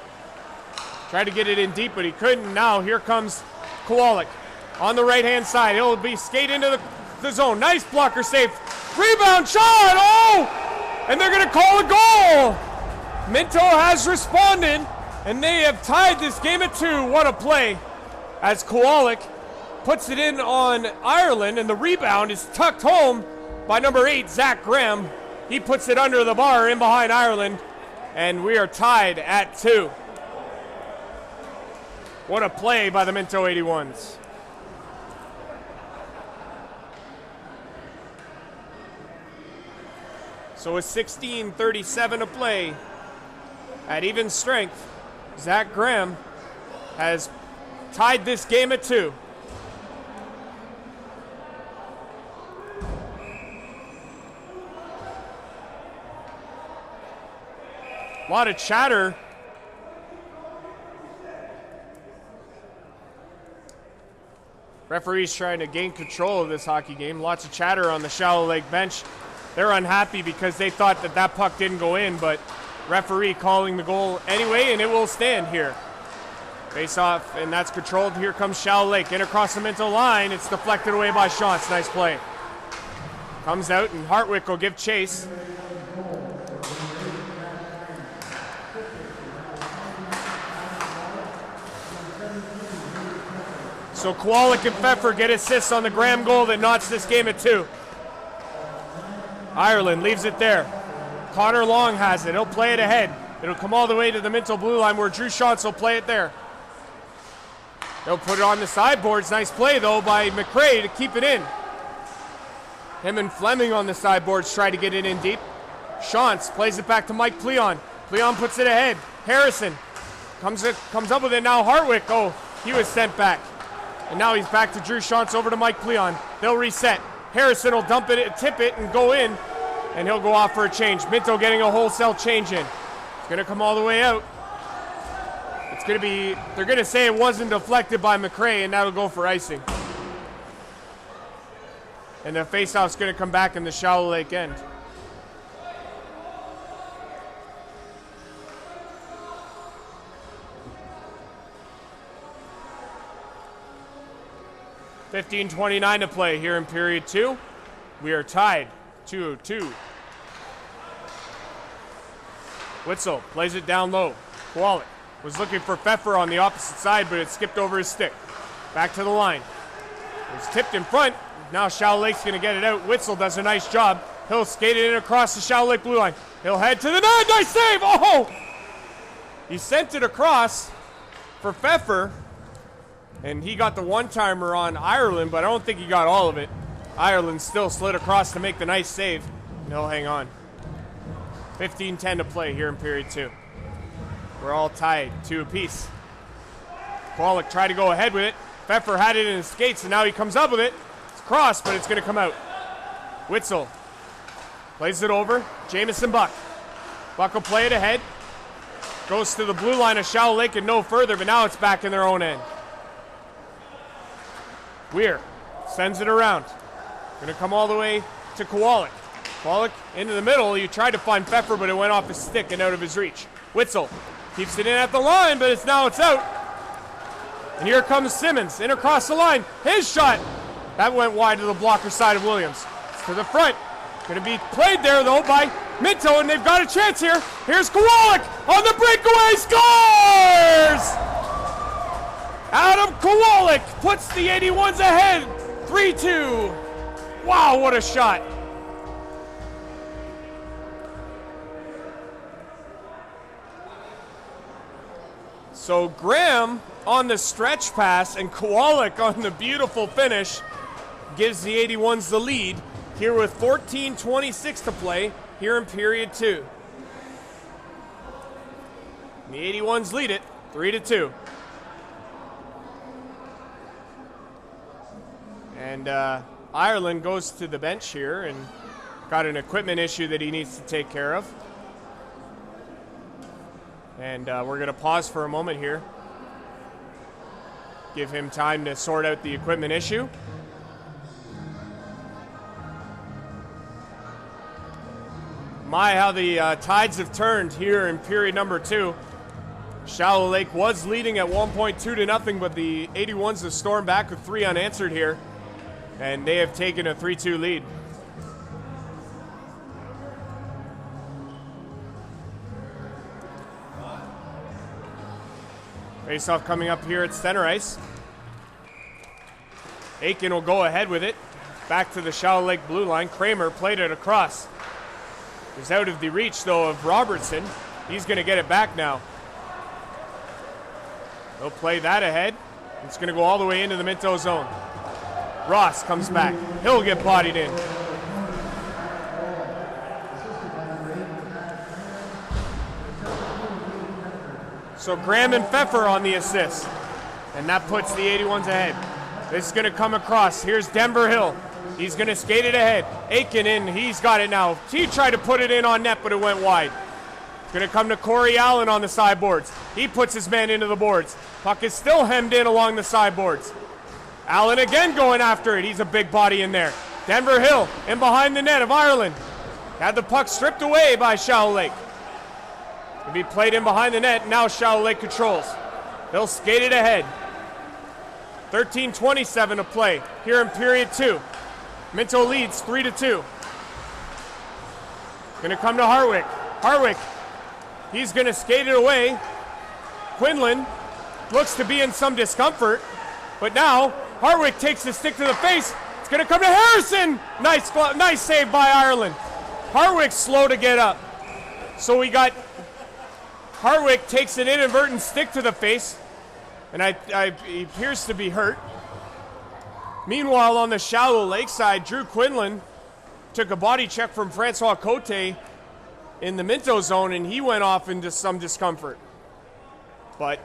tried to get it in deep, but he couldn't. Now here comes Kowalik on the right-hand side. He'll be skate into the zone. Nice blocker save. Rebound shot! Oh! And they're going to call a goal! Minto has responded, and they have tied this game at 2. What a play. As Kowalik puts it in on Ireland, and the rebound is tucked home by number 8, Zach Graham. He puts it under the bar in behind Ireland, and we are tied at 2. What a play by the Minto 81s. So with 16:37 to play, at even strength, Zach Graham has tied this game at 2. A lot of chatter. Referees trying to gain control of this hockey game. Lots of chatter on the Shallow Lake bench. They're unhappy because they thought that puck didn't go in, but referee calling the goal anyway, and it will stand here. Face off, and that's controlled. Here comes Shallow Lake. In across the Minto line. It's deflected away by Shantz. Nice play. Comes out, and Hartwick will give chase. So Kowalik and Pfeffer get assists on the Graham goal that knots this game at 2. Ireland leaves it there. Connor Long has it. He'll play it ahead. It'll come all the way to the Minto blue line where Drew Shantz will play it there. They'll put it on the sideboards. Nice play, though, by McRae to keep it in. Him and Fleming on the sideboards try to get it in deep. Shantz plays it back to Mike Pleon. Pleon puts it ahead. Harrison comes up with it now. Hartwick, oh, he was sent back. And now he's back to Drew Shantz over to Mike Pleon. They'll reset. Harrison will dump it, tip it, and go in. And he'll go off for a change. Minto getting a wholesale change in. It's going to come all the way out. It's going to be, they're going to say it wasn't deflected by McRae, and that'll go for icing. And the faceoff's going to come back in the Shallow Lake end. $15:29 to play here in period 2. We are tied 2-2. Witzel plays it down low. Kowalik was looking for Pfeffer on the opposite side, but it skipped over his stick. Back to the line. It's tipped in front. Now Shallow Lake's going to get it out. Witzel does a nice job. He'll skate it in across the Shallow Lake blue line. He'll head to the net. Nice save. Oh! He sent it across for Pfeffer. And he got the one-timer on Ireland, but I don't think he got all of it. Ireland still slid across to make the nice save. And he'll hang on. 15:10 to play here in period 2. We're all tied 2 apiece. Kowalik tried to go ahead with it. Pfeffer had it in his skates, and now he comes up with it. It's crossed, but it's going to come out. Witzel plays it over. Jamison Buck. Buck will play it ahead. Goes to the blue line of Shallow Lake and no further, but now it's back in their own end. Weir sends it around. Going to come all the way to Kowalik. Kowalik into the middle. He tried to find Pfeffer, but it went off his stick and out of his reach. Witzel keeps it in at the line, but it's out. And here comes Simmons in across the line. His shot. That went wide to the blocker side of Williams. It's to the front. Going to be played there, though, by Minto, and they've got a chance here. Here's Kowalik on the breakaway. Scores! Adam Kowalik puts the 81s ahead. 3-2. Wow, what a shot. So Graham on the stretch pass and Kowalik on the beautiful finish gives the 81s the lead here with 14:26 to play here in period 2. The 81s lead it 3-2. And Ireland goes to the bench here and got an equipment issue that he needs to take care of. And we're going to pause for a moment here. Give him time to sort out the equipment issue. My, how the tides have turned here in period number 2. Shallow Lake was leading at 1.2-0, but the 81s have stormed back with 3 unanswered here. And they have taken a 3-2 lead. Face-off coming up here at center ice. Aiken will go ahead with it. Back to the Shallow Lake blue line. Kramer played it across. It's out of the reach, though, of Robertson. He's going to get it back now. They'll play that ahead. It's going to go all the way into the Minto zone. Ross comes back. He'll get bodied in. So Graham and Pfeffer on the assist. And that puts the 81s ahead. This is going to come across. Here's Denver Hill. He's going to skate it ahead. Aiken in. He's got it now. He tried to put it in on net, but it went wide. It's going to come to Corey Allen on the sideboards. He puts his man into the boards. Puck is still hemmed in along the sideboards. Allen again going after it. He's a big body in there. Denver Hill in behind the net of Ireland. Had the puck stripped away by Shallow Lake. It'll be played in behind the net. Now Shallow Lake controls. They'll skate it ahead. 13:27 to play here in period 2. Minto leads 3-2. Going to come to Harwick. Harwick, he's going to skate it away. Quinlan looks to be in some discomfort, but now Harwick takes the stick to the face. It's going to come to Harrison. Nice save by Ireland. Harwick's slow to get up. So we got Harwick takes an inadvertent stick to the face, and he appears to be hurt. Meanwhile, on the Shallow Lake side, Drew Quinlan took a body check from Francois Cote in the Minto zone, and he went off into some discomfort. But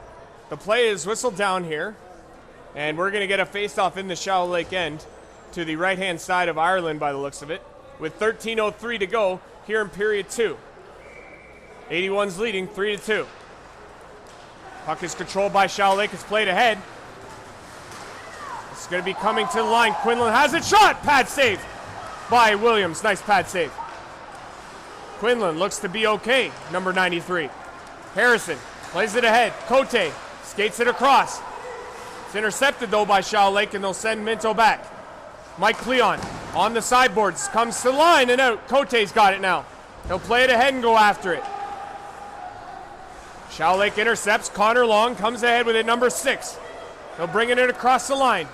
the play is whistled down here, and we're going to get a face-off in the Shallow Lake end to the right-hand side of Ireland by the looks of it, with 13:03 to go here in period 2. 81's leading 3-2. Puck is controlled by Shallow Lake. It's played ahead. It's going to be coming to the line. Quinlan has it shot. Pad save by Williams. Nice pad save. Quinlan looks to be okay. Number 93. Harrison plays it ahead. Cote skates it across. It's intercepted though by Shallow Lake, and they'll send Minto back. Mike Cleon on the sideboards comes to the line and out. Cote's got it now. He'll play it ahead and go after it. Shallow Lake intercepts. Connor Long comes ahead with it. Number 6. He'll bring it in across the line.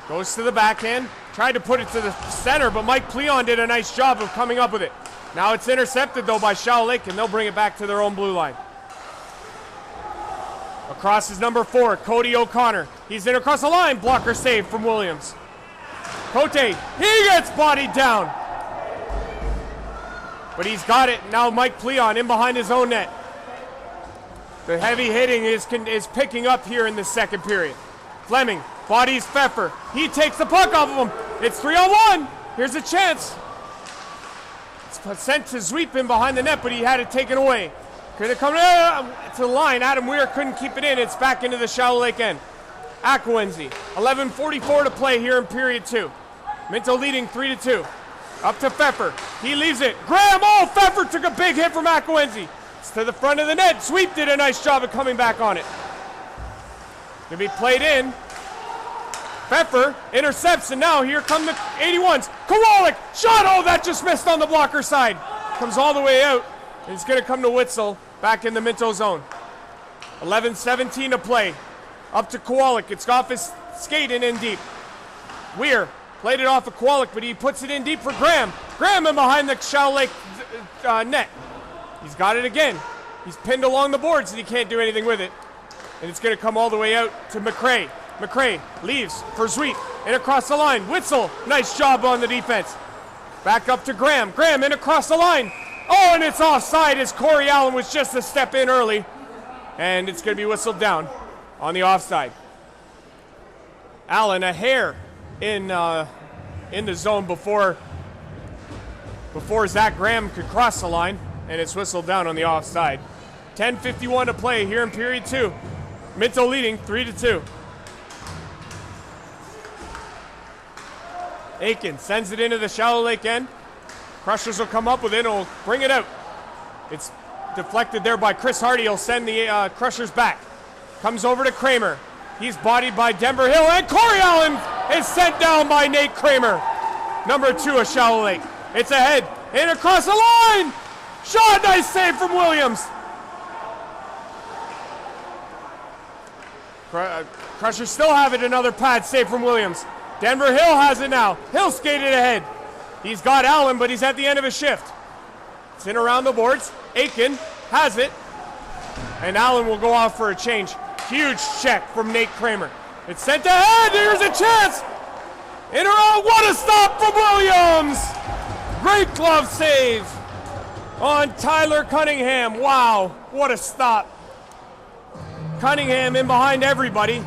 Goes to the backhand. Tried to put it to the center, but Mike Cleon did a nice job of coming up with it. Now it's intercepted, though, by Shallow Lake, and they'll bring it back to their own blue line. Across is number 4, Cody O'Connor. He's in across the line. Blocker save from Williams. Cote, he gets bodied down. But he's got it. Now Mike Cleon in behind his own net. The heavy hitting is picking up here in the second period. Fleming bodies Pfeffer. He takes the puck off of him. It's 3-on-1. Here's a chance. It's sent to Zweep in behind the net, but he had it taken away. Could it come to the line? Adam Weir couldn't keep it in. It's back into the Shallow Lake end. Aquenzi, 11:44 to play here in period 2. Minto leading 3-2. Up to Pfeffer. He leaves it. Graham, Pfeffer took a big hit from Aquenzi. It's to the front of the net. Sweep did a nice job of coming back on it. Gonna be played in. Pfeffer intercepts, and now here come the 81s. Kowalik, shot, that just missed on the blocker side. Comes all the way out, and it's gonna come to Witzel back in the Minto zone. 11:17 to play Up to Kowalik. It's off his skate and in deep. Weir played it off of Kowalik, but he puts it in deep for Graham. Graham in behind the Shadow Lake net. He's got it again. He's pinned along the boards and he can't do anything with it. And it's going to come all the way out to McRae. McRae leaves for Zweet and across the line. Witzel, nice job on the defense. Back up to Graham. Graham in across the line. Oh, and it's offside as Corey Allen was just a step in early. And it's going to be whistled down on the offside. Allen a hair in the zone before Zach Graham could cross the line, and it's whistled down on the offside. 10:51 to play here in period 2. Minto leading 3-2. Aiken sends it into the Shallow Lake end. Crushers will come up with it and will bring it out. It's deflected there by Chris Hardy. He'll send the Crushers back. Comes over to Kramer. He's bodied by Denver Hill, and Corey Allen is sent down by Nate Kramer. Number 2 of Shallow Lake. It's ahead and across the line. Shot, nice save from Williams. Crushers still have it, another pad save from Williams. Denver Hill has it now. Hill skated ahead. He's got Allen, but he's at the end of his shift. It's in around the boards. Aiken has it. And Allen will go off for a change. Huge check from Nate Kramer. It's sent ahead. Here's a chance. In around. What a stop from Williams. Great glove save on Tyler Cunningham. Wow. What a stop. Cunningham in behind everybody.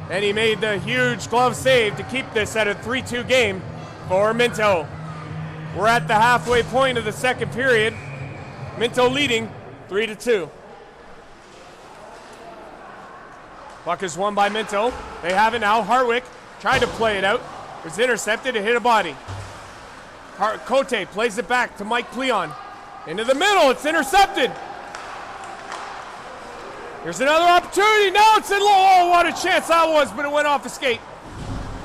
And he made the huge glove save to keep this at a 3-2 game for Minto. We're at the halfway point of the second period. Minto leading 3-2. Puck is won by Minto. They have it now. Hartwick tried to play it out. It was intercepted. It hit a body. Cote plays it back to Mike Pleon. Into the middle. It's intercepted. Here's another opportunity. Now it's in low. Oh, what a chance that was, but it went off the skate.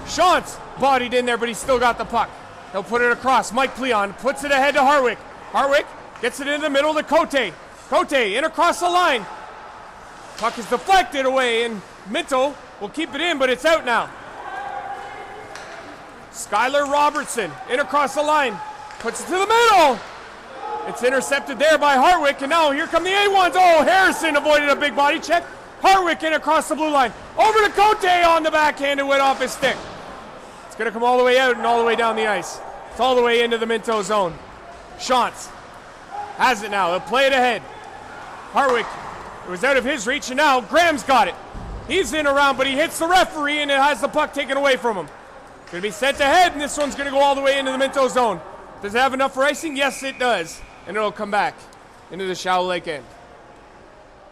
Shantz bodied in there, but he still got the puck. He'll put it across. Mike Pleon puts it ahead to Hartwick. Hartwick gets it in the middle to Cote. Cote in across the line. Puck is deflected away, and Minto will keep it in, but it's out now. Skylar Robertson in across the line. Puts it to the middle. It's intercepted there by Hartwick, and now here come the A1s. Oh, Harrison avoided a big body check. Hartwick in across the blue line. Over to Cote on the backhand and went off his stick. It's going to come all the way out and all the way down the ice. It's all the way into the Minto zone. Shantz has it now. He'll play it ahead. Hartwick, it was out of his reach, and now Graham's got it. He's in around, but he hits the referee, and it has the puck taken away from him. Going to be sent ahead, and this one's going to go all the way into the Minto zone. Does it have enough for icing? Yes, it does. And it'll come back into the Shallow Lake end.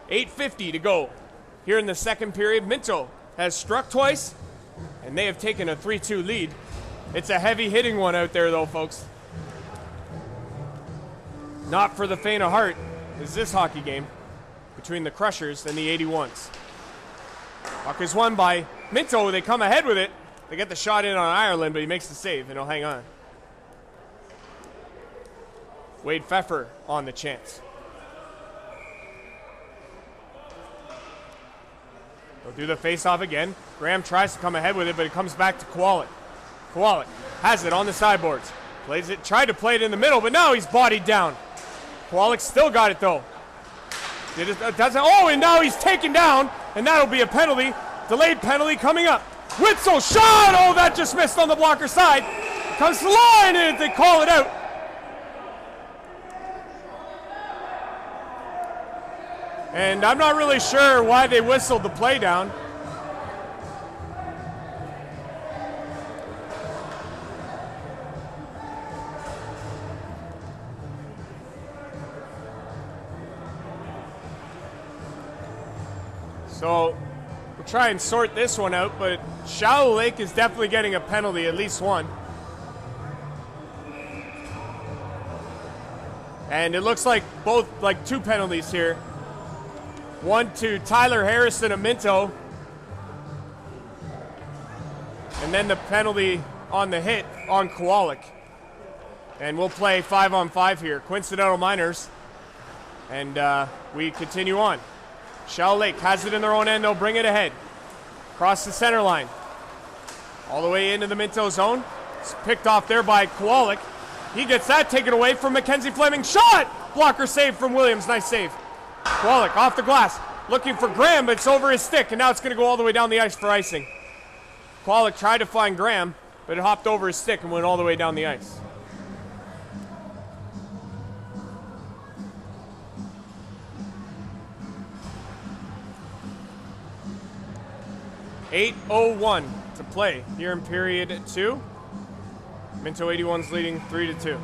8:50 to go here in the second period. Minto has struck twice, and they have taken a 3-2 lead. It's a heavy hitting one out there, though, folks. Not for the faint of heart is this hockey game between the Crushers and the 81s. Puck is won by Minto. They come ahead with it. They get the shot in on Ireland, but he makes the save, and he'll hang on. Wade Pfeffer on the chance. They'll do the face-off again. Graham tries to come ahead with it, but it comes back to Kowalik. Kowalik has it on the sideboards. Plays it, tried to play it in the middle, but now he's bodied down. Kowalik still got it, though. And now he's taken down, and that'll be a penalty. Delayed penalty coming up. Witzel shot! Oh, that just missed on the blocker side. Comes to the line, and they call it out. And I'm not really sure why they whistled the play down. So we'll try and sort this one out, but Shallow Lake is definitely getting a penalty, at least one. And it looks like two penalties here. One to Tyler Harrison of Minto. And then the penalty on the hit on Kowalik. And we'll play 5-on-5 here. Coincidental minors. And we continue on. Shallow Lake has it in their own end. They'll bring it ahead. Across the center line. All the way into the Minto zone. It's picked off there by Kowalik. He gets that taken away from Mackenzie Fleming. Shot! Blocker save from Williams. Nice save. Kowalik off the glass. Looking for Graham, but it's over his stick, and now it's going to go all the way down the ice for icing. Kowalik tried to find Graham, but it hopped over his stick and went all the way down the ice. .8:01 to play here in period 2. Minto 81's leading 3-2.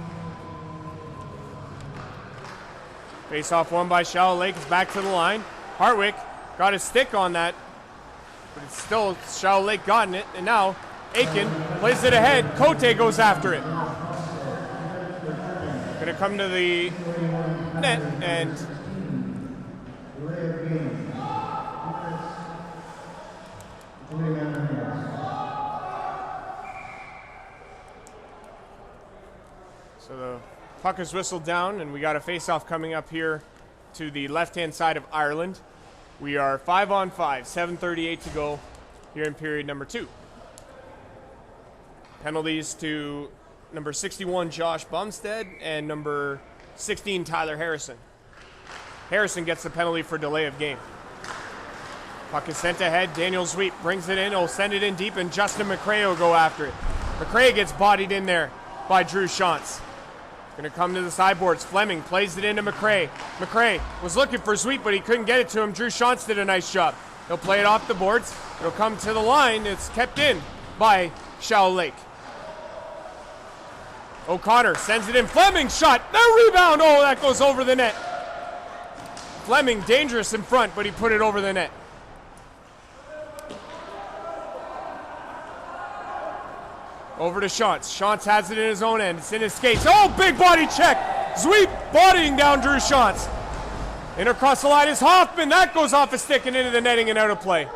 Face-off won by Shallow Lake. It's back to the line. Hartwick got his stick on that, but it's still Shallow Lake gotten it. And now Aiken plays it ahead. Cote goes after it. Gonna come to the net and so the puck is whistled down, and we got a face-off coming up here to the left-hand side of Ireland. We are 5-on-5, 7:38 to go here in period number 2. Penalties to number 61, Josh Bumstead, and number 16, Tyler Harrison. Harrison gets the penalty for delay of game. Puck is sent ahead. Daniel Sweep brings it in. He'll send it in deep, and Justin McCrae will go after it. McCrae gets bodied in there by Drew Shantz. Going to come to the sideboards. Fleming plays it into McCrae. McCrae was looking for Sweep, but he couldn't get it to him. Drew Shantz did a nice job. He'll play it off the boards. It'll come to the line. It's kept in by Shallow Lake. O'Connor sends it in. Fleming shot. The rebound. Oh, that goes over the net. Fleming dangerous in front, but he put it over the net. Over to Shantz. Shantz has it in his own end. It's in his skates. Oh, big body check. Sweep bodying down Drew Shantz. In across the line is Hoffman. That goes off his stick and into the netting and out of play.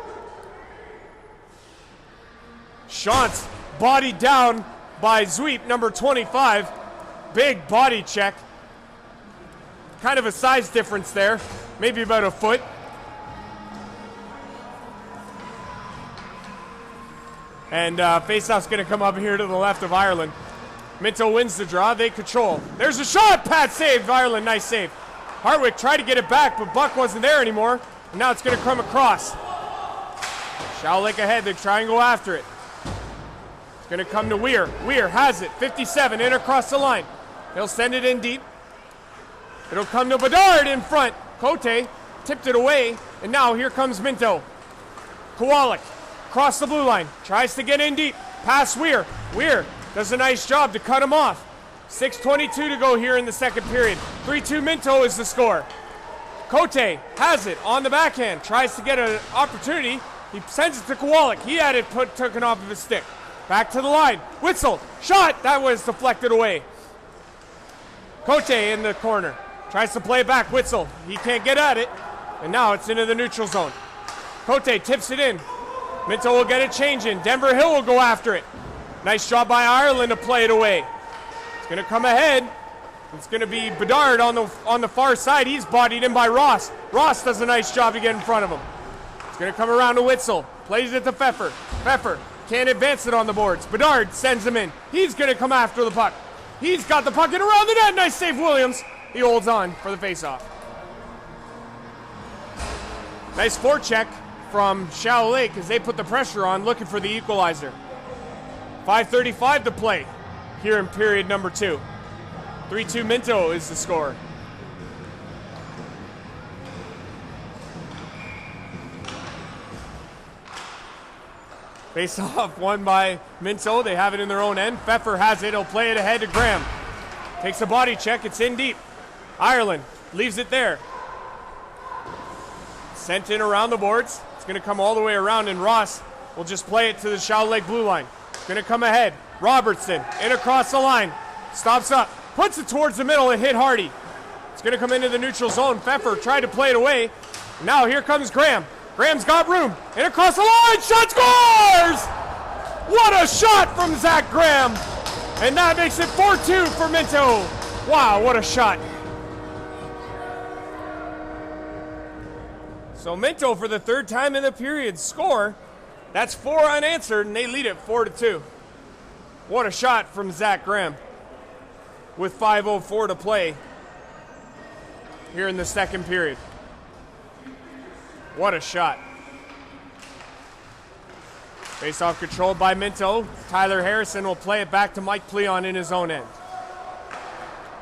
Shantz bodied down by Sweep, number 25. Big body check. Kind of a size difference there. Maybe about a foot. And faceoff's going to come up here to the left of Ireland. Minto wins the draw. They control. There's a shot. Pat saved. Ireland, nice save. Hartwick tried to get it back, but Buck wasn't there anymore. And now it's going to come across. Shallow Lake ahead. They try and go after it. It's going to come to Weir. Weir has it. 57 in across the line. He'll send it in deep. It'll come to Bedard in front. Cote tipped it away. And now here comes Minto. Kowalik. Across the blue line, tries to get in deep, past Weir. Weir does a nice job to cut him off. 6:22 to go here in the second period. 3-2 Minto is the score. Cote has it on the backhand, tries to get an opportunity. He sends it to Kowalik. He had it taken off of his stick. Back to the line. Witzel, shot, that was deflected away. Cote in the corner, tries to play it back. Witzel, he can't get at it, and now it's into the neutral zone. Cote tips it in. Minto will get a change in. Denver Hill will go after it. Nice job by Ireland to play it away. It's going to come ahead. It's going to be Bedard on the far side. He's bodied in by Ross. Ross does a nice job to get in front of him. It's going to come around to Witzel. Plays it to Pfeffer. Pfeffer can't advance it on the boards. Bedard sends him in. He's going to come after the puck. He's got the puck in around the net. Nice save, Williams. He holds on for the faceoff. Nice forecheck from Shallow Lake as they put the pressure on, looking for the equalizer. 5:35 to play here in period number 2. 3-2 Minto is the score. Face off won by Minto. They have it in their own end. Pfeffer has it. He'll play it ahead to Graham. Takes a body check. It's in deep. Ireland leaves it there. Sent in around the boards. It's going to come all the way around, and Ross will just play it to the Shallow Lake blue line. It's going to come ahead. Robertson in across the line. Stops up. Puts it towards the middle and hit Hardy. It's going to come into the neutral zone. Pfeffer tried to play it away. Now here comes Graham. Graham's got room. In across the line. Shot scores! What a shot from Zach Graham! And that makes it 4-2 for Minto. Wow, what a shot. So Minto, for the third time in the period, score. That's 4 unanswered, and they lead it 4-2. What a shot from Zach Graham with 5:04 to play here in the second period. What a shot. Face-off controlled by Minto. Tyler Harrison will play it back to Mike Pleon in his own end.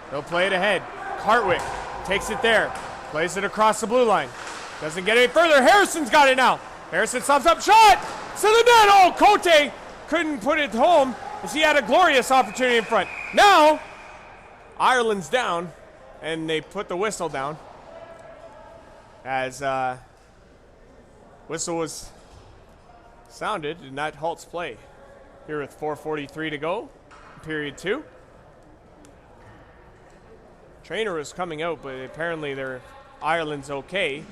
He'll play it ahead. Hartwick takes it there. Plays it across the blue line. Doesn't get any further. Harrison's got it now. Harrison stops up. Shot! To the net. Oh, Cote couldn't put it home as he had a glorious opportunity in front. Now, Ireland's down, and they put the whistle down as whistle was sounded, and that halts play here with 4:43 to go, period 2. Trainer was coming out, but apparently Ireland's okay.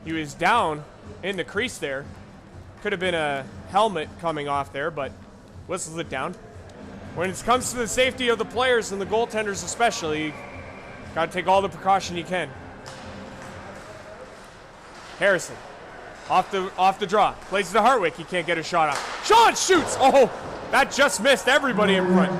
He was down in the crease there. Could have been a helmet coming off there, but whistles it down. When it comes to the safety of the players and the goaltenders especially, you got to take all the precaution you can. Harrison, off the draw, plays to Hartwick. He can't get a shot off. Sean shoots. Oh, that just missed everybody in front.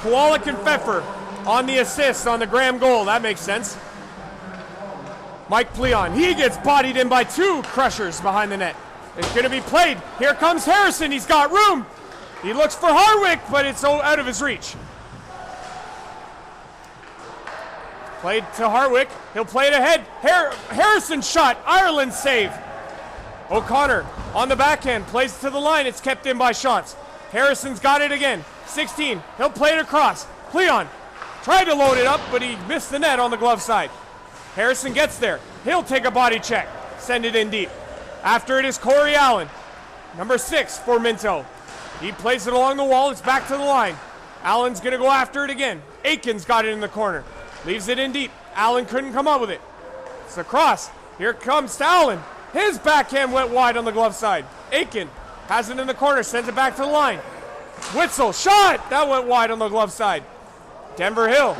Kowalik and Pfeffer on the assist on the Graham goal. That makes sense. Mike Pleon, he gets bodied in by 2 Crushers behind the net. It's going to be played. Here comes Harrison. He's got room. He looks for Hartwick, but it's out of his reach. Played to Hartwick. He'll play it ahead. Harrison shot. Ireland save. O'Connor on the backhand. Plays to the line. It's kept in by shots. Harrison's got it again. 16. He'll play it across. Pleon tried to load it up, but he missed the net on the glove side. Harrison gets there. He'll take a body check. Send it in deep. After it is Corey Allen. Number 6 for Minto. He plays it along the wall. It's back to the line. Allen's going to go after it again. Aiken's got it in the corner. Leaves it in deep. Allen couldn't come up with it. It's a cross. Here comes to Allen. His backhand went wide on the glove side. Aiken has it in the corner. Sends it back to the line. Witzel shot. That went wide on the glove side. Denver Hill.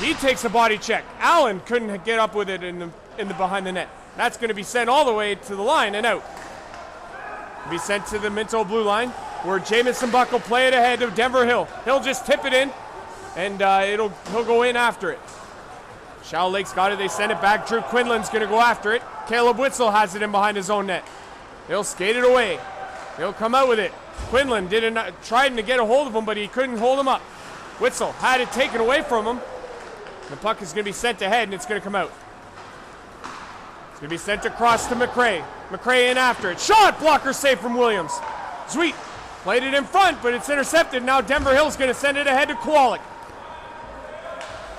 He takes a body check. Allen couldn't get up with it in the behind the net. That's going to be sent all the way to the line and out. Be sent to the Minto blue line, where Jamison Buck will play it ahead of Denver Hill. He'll just tip it in, and he'll go in after it. Shadow Lake's got it. They send it back. Drew Quinlan's going to go after it. Caleb Witzel has it in behind his own net. He'll skate it away. He'll come out with it. Quinlan tried to get a hold of him, but he couldn't hold him up. Witzel had it taken away from him. The puck is going to be sent ahead, and it's going to come out. It's going to be sent across to McRae. McRae in after it. Shot! Blocker save from Williams. Sweet. Played it in front, but it's intercepted. Now Denver Hill's going to send it ahead to Kowalik.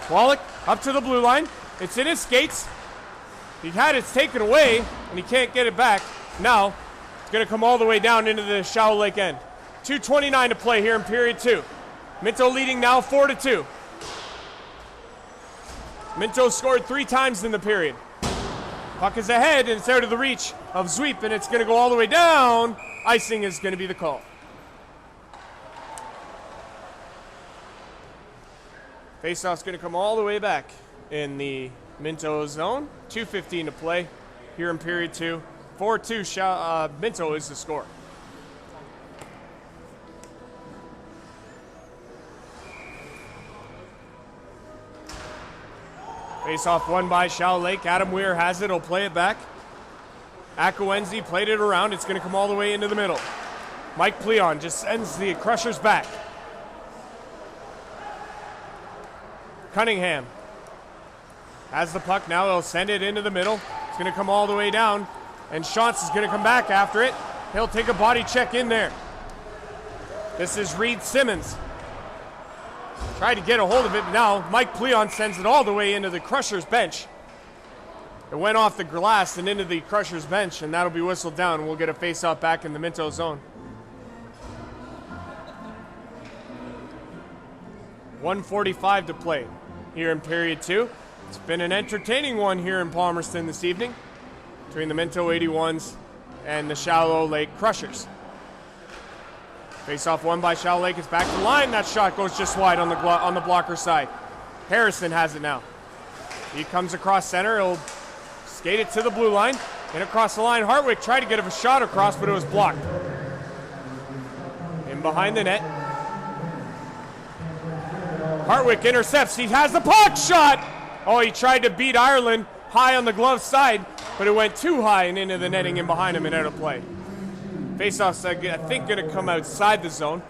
Kowalik up to the blue line. It's in his skates. He had it taken away, and he can't get it back. Now, it's going to come all the way down into the Shadow Lake end. 2:29 to play here in period 2. Minto leading now 4-2. Minto scored 3 times in the period. Puck is ahead, and it's out of the reach of Zweep, and it's going to go all the way down. Icing is going to be the call. Faceoff's going to come all the way back in the Minto zone. 2:15 to play here in period 2. 4-2, Minto is the score. Face-off won by Shadow Lake. Adam Weir has it. He'll play it back. Akawenzi played it around. It's going to come all the way into the middle. Mike Pleon just sends the Crushers back. Cunningham has the puck now. He'll send it into the middle. It's going to come all the way down. And Shantz is going to come back after it. He'll take a body check in there. This is Reed Simmons. Tried to get a hold of it, but now Mike Pleon sends it all the way into the Crushers bench. It went off the glass and into the Crushers bench, and that'll be whistled down. We'll get a face-off back in the Minto zone. 1:45 to play here in period 2. It's been an entertaining one here in Palmerston this evening between the Minto 81s and the Shallow Lake Crushers. Face-off won by Shadow Lake. It's back to the line. That shot goes just wide on the blocker side. Harrison has it now. He comes across center. He'll skate it to the blue line. And across the line, Hartwick tried to get a shot across, but it was blocked. In behind the net. Hartwick intercepts. He has the puck shot. Oh, he tried to beat Ireland high on the glove side, but it went too high and into the netting and behind him and out of play. Faceoff's, I think, going to come outside the zone.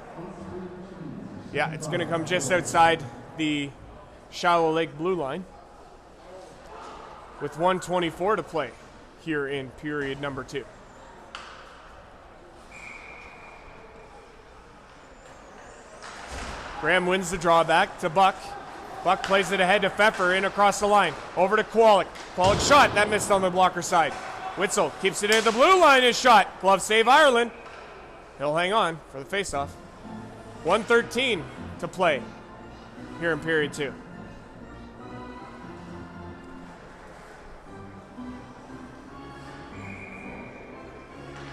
Yeah, it's going to come just outside the Shallow Lake blue line with 1:24 to play here in period number 2. Graham wins the drawback to Buck. Buck plays it ahead to Pfeffer, in across the line. Over to Kowalik. Kowalik shot, that missed on the blocker side. Witzel keeps it in the blue line, his shot. Glove save Ireland. He'll hang on for the faceoff. 1:13 to play here in period 2.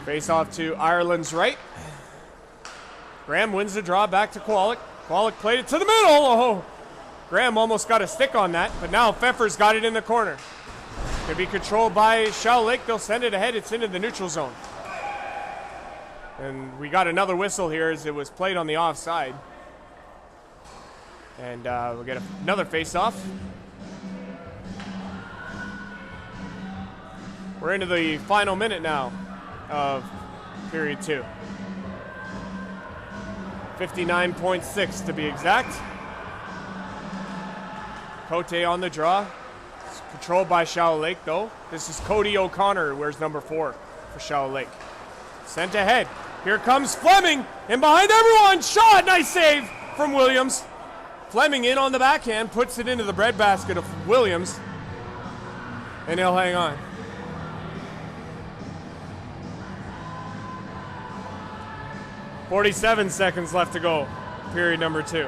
Face-off to Ireland's right. Graham wins the draw back to Kowalik. Kowalik played it to the middle. Oh, Graham almost got a stick on that, but now Pfeffer's got it in the corner. Could be controlled by Shallow Lake. They'll send it ahead. It's into the neutral zone. And we got another whistle here as it was played on the offside. And we'll get another face-off. We're into the final minute now of period 2. 59.6 to be exact. Cote on the draw. It's controlled by Shallow Lake, though. This is Cody O'Connor, who wears number 4 for Shallow Lake. Sent ahead. Here comes Fleming, and behind everyone, shot, nice save from Williams. Fleming in on the backhand, puts it into the breadbasket of Williams, and he'll hang on. .47 seconds left to go, period number 2.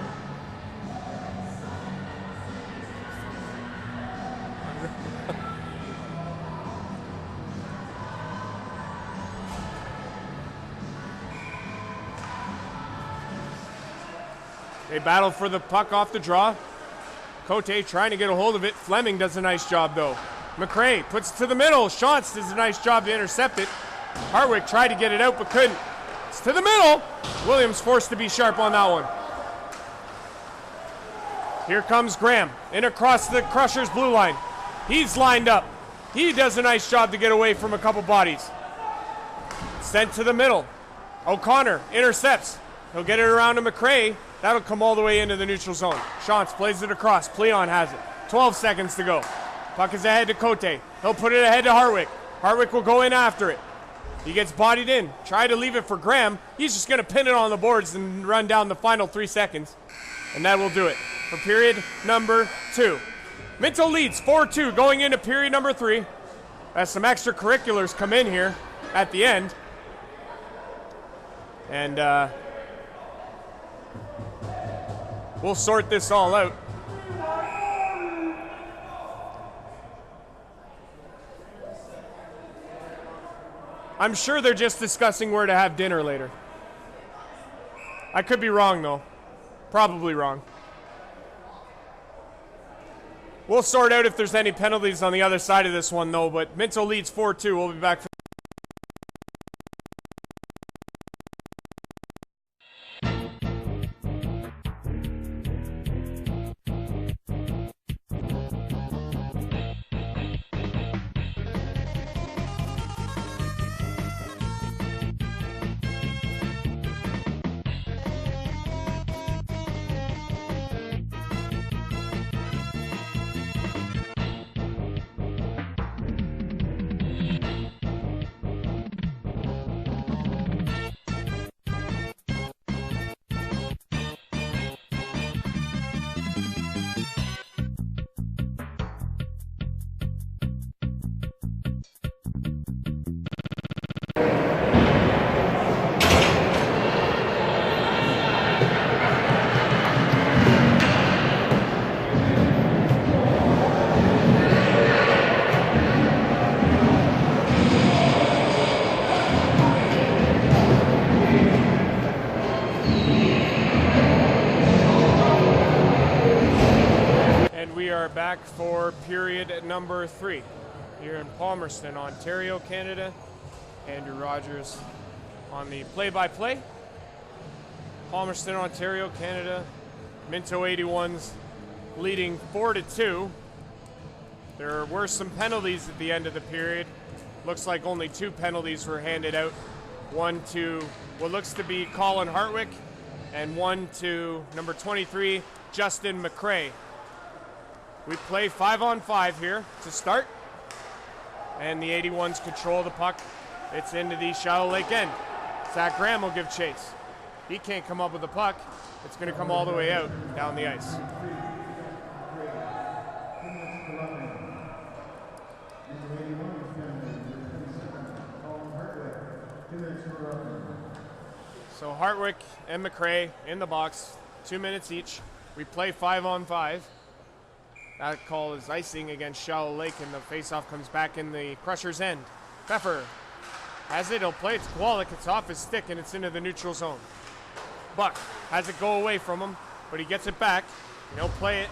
They battle for the puck off the draw. Cote trying to get a hold of it. Fleming does a nice job, though. McRae puts it to the middle. Shantz does a nice job to intercept it. Hartwick tried to get it out, but couldn't. It's to the middle. Williams forced to be sharp on that one. Here comes Graham in across the Crushers' blue line. He's lined up. He does a nice job to get away from a couple bodies. Sent to the middle. O'Connor intercepts. He'll get it around to McRae. That'll come all the way into the neutral zone. Shantz plays it across. Pleon has it. 12 seconds to go. Puck is ahead to Cote. He'll put it ahead to Hartwick. Hartwick will go in after it. He gets bodied in. Try to leave it for Graham. He's just going to pin it on the boards and run down the final 3 seconds. And that will do it for period number 2. Minto leads 4-2 going into period number 3. As some extracurriculars come in here at the end. And we'll sort this all out. I'm sure they're just discussing where to have dinner later. I could be wrong, though. Probably wrong. We'll sort out if there's any penalties on the other side of this one, though, but Minto leads 4-2. We'll be back for back for period number 3 here in Palmerston, Ontario, Canada. Andrew Rogers on the play-by-play. Palmerston, Ontario, Canada. Minto 81s leading 4-2. There were some penalties at the end of the period. Looks like only 2 penalties were handed out. One to what looks to be Colin Hartwick, and one to number 23, Justin McCrae. We play 5-on-5 here to start, and the 81s control the puck. It's into the shallow lake end. Zach Graham will give chase. He can't come up with the puck. It's going to come all the way out down the ice. So Hartwick and McCrae in the box, 2 minutes each. We play 5-on-5. That call is icing against Shallow Lake, and the faceoff comes back in the Crushers' end. Pfeffer has it, he'll play it to Kowalik. It's off his stick and it's into the neutral zone. Buck has it go away from him, but he gets it back. And he'll play it,